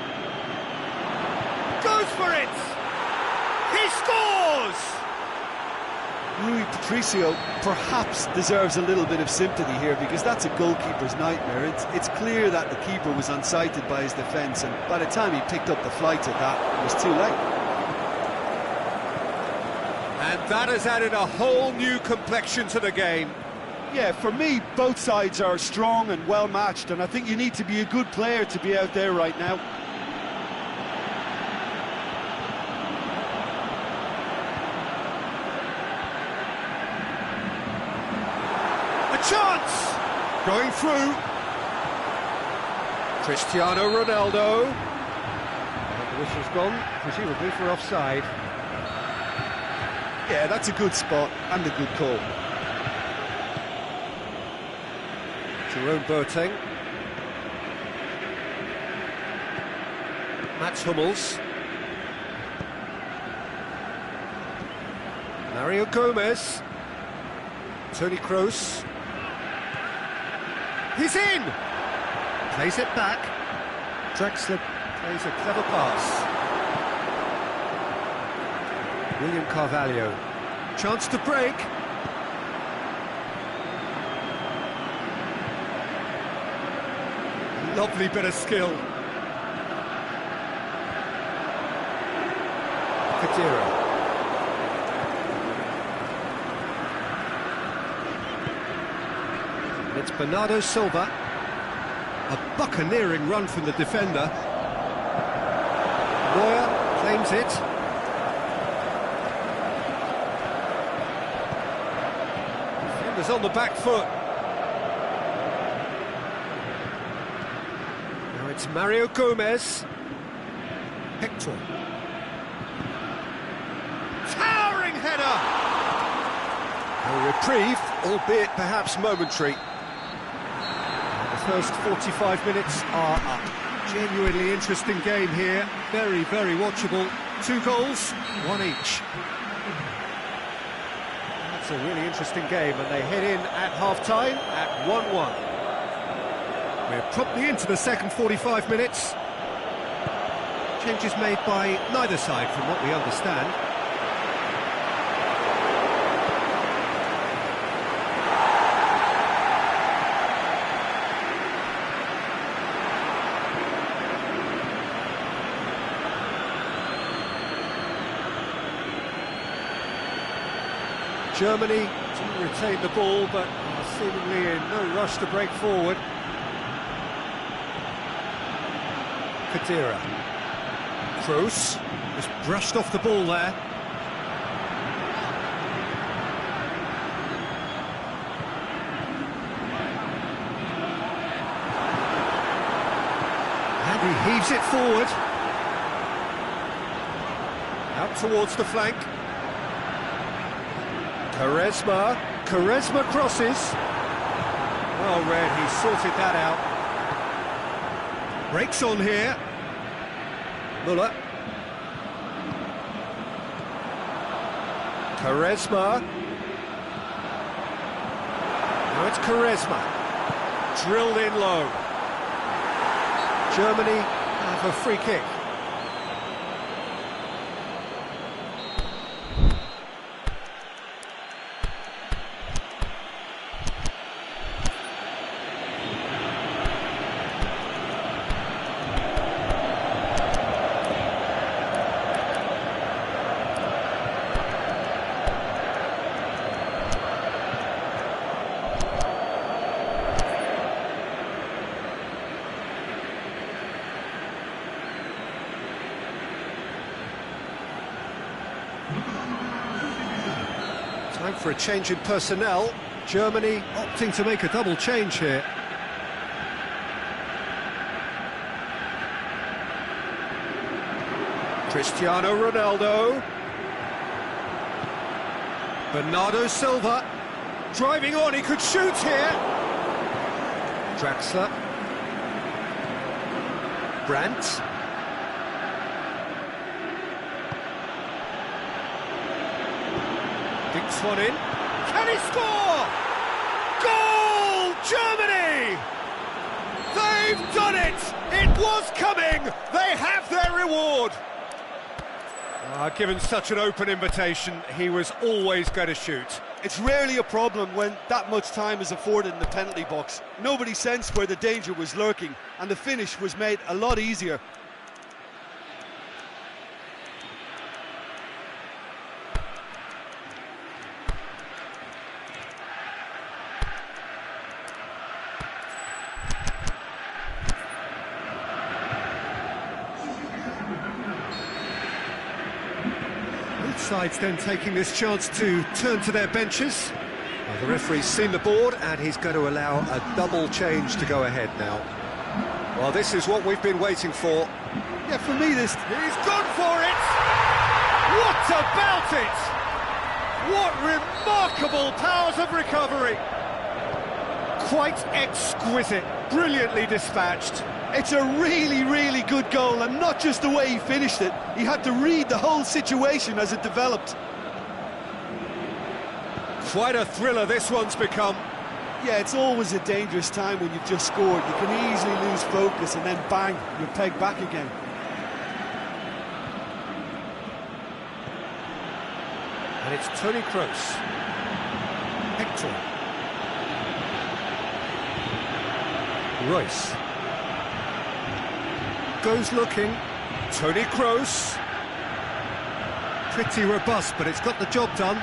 goes for it! He scores! Rui Patricio perhaps deserves a little bit of sympathy here, because that's a goalkeeper's nightmare. It's clear that the keeper was unsighted by his defence, and by the time he picked up the flight of that, it was too late. And that has added a whole new complexion to the game. Yeah, for me, both sides are strong and well matched, and I think you need to be a good player to be out there right now. A chance! Going through. Cristiano Ronaldo. The whistle's gone, presumably for offside. Yeah, that's a good spot and a good call. Jerome Boateng. Mats Hummels. Mario Gomez. Toni Kroos. He's in! Plays it back. Draxler plays a clever pass. William Carvalho. Chance to break. Lovely bit of skill. Khedira. It's Bernardo Silva. A buccaneering run from the defender. Neuer claims it. Defender's on the back foot. Now it's Mario Gomez. Hector. Towering header! A reprieve, albeit perhaps momentary. The first 45 minutes are up. Genuinely interesting game here. Very, very watchable. 2 goals, 1 each. That's a really interesting game, and they head in at half-time at 1-1. We're promptly into the second 45 minutes. Changes made by neither side, from what we understand. Germany do retain the ball, but are seemingly in no rush to break forward. Khedira. Kroos just brushed off the ball there. And he heaves it forward. Out towards the flank. Quaresma crosses. Well read, he sorted that out. Breaks on here. Müller. Quaresma. Now it's Quaresma. Drilled in low. Germany have a free kick. Time for a change in personnel. Germany opting to make a double change here. Cristiano Ronaldo. Bernardo Silva. Driving on, he could shoot here. Draxler. Brandt. Dinks one in. Can he score? Goal! Germany! They've done it! It was coming! They have their reward! Given such an open invitation, he was always going to shoot. It's rarely a problem when that much time is afforded in the penalty box. Nobody sensed where the danger was lurking, and the finish was made a lot easier. Sides then taking this chance to turn to their benches. Well, the referee's seen the board and he's going to allow a double change to go ahead now. Well, this is what we've been waiting for. Yeah, for me, this... He's gone for it! What about it? What remarkable powers of recovery! Quite exquisite, brilliantly dispatched. It's a really, really good goal, and not just the way he finished it. He had to read the whole situation as it developed. Quite a thriller this one's become. Yeah, it's always a dangerous time when you've just scored. You can easily lose focus and then bang, you're pegged back again. And it's Toni Kroos. Hector. Royce. Goes looking. Toni Kroos. Pretty robust, but it's got the job done.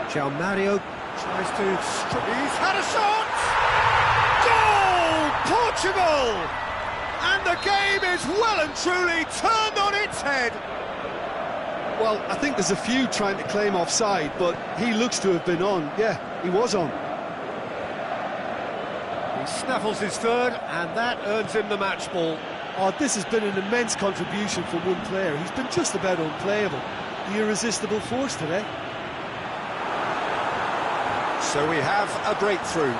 João Mario tries to... He's had a shot! Goal! Portugal! And the game is well and truly turned on its head. Well, I think there's a few trying to claim offside, but he looks to have been on. Yeah, he was on. He snaffles his third, and that earns him the match ball. Oh, this has been an immense contribution from one player. He's been just about unplayable. The irresistible force today. So we have a breakthrough.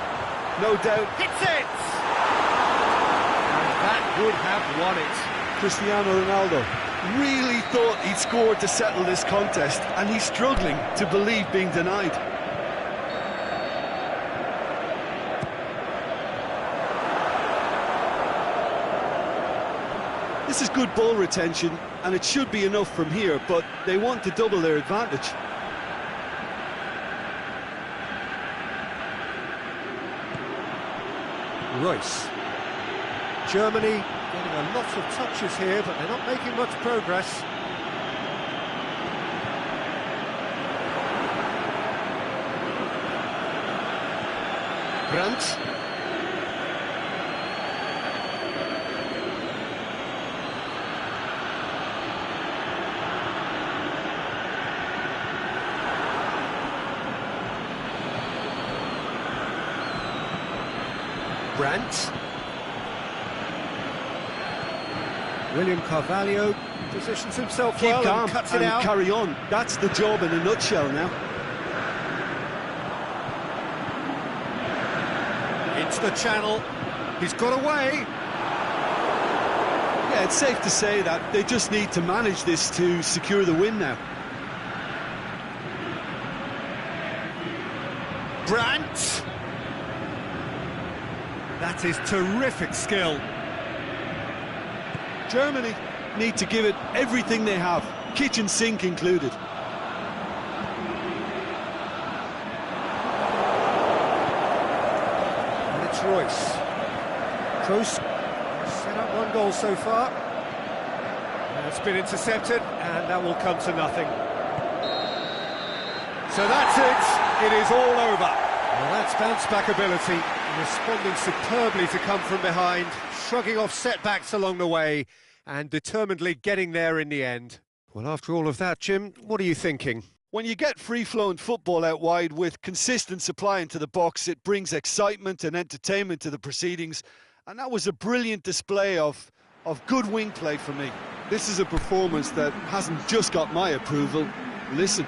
No doubt. Hits it! And that would have won it. Cristiano Ronaldo really thought he'd scored to settle this contest, and he's struggling to believe being denied. This is good ball retention, and it should be enough from here, but they want to double their advantage. Royce. Germany getting a lot of touches here, but they're not making much progress. Brandt. Brandt. William Carvalho positions himself Keep well calm and cuts and it out. carry on. That's the job in a nutshell now. Into the channel. He's got away. Yeah, it's safe to say that they just need to manage this to secure the win now. Brandt. That is terrific skill. Germany need to give it everything they have, kitchen sink included. And it's Royce. Kroos set up one goal so far. It's been intercepted, and that will come to nothing. So that's it. It is all over. Well, that's bounce-back ability, responding superbly to come from behind, shrugging off setbacks along the way, and determinedly getting there in the end. Well, after all of that, Jim, what are you thinking? When you get free-flowing football out wide with consistent supply into the box, it brings excitement and entertainment to the proceedings, and that was a brilliant display of good wing play for me. This is a performance that hasn't just got my approval. Listen.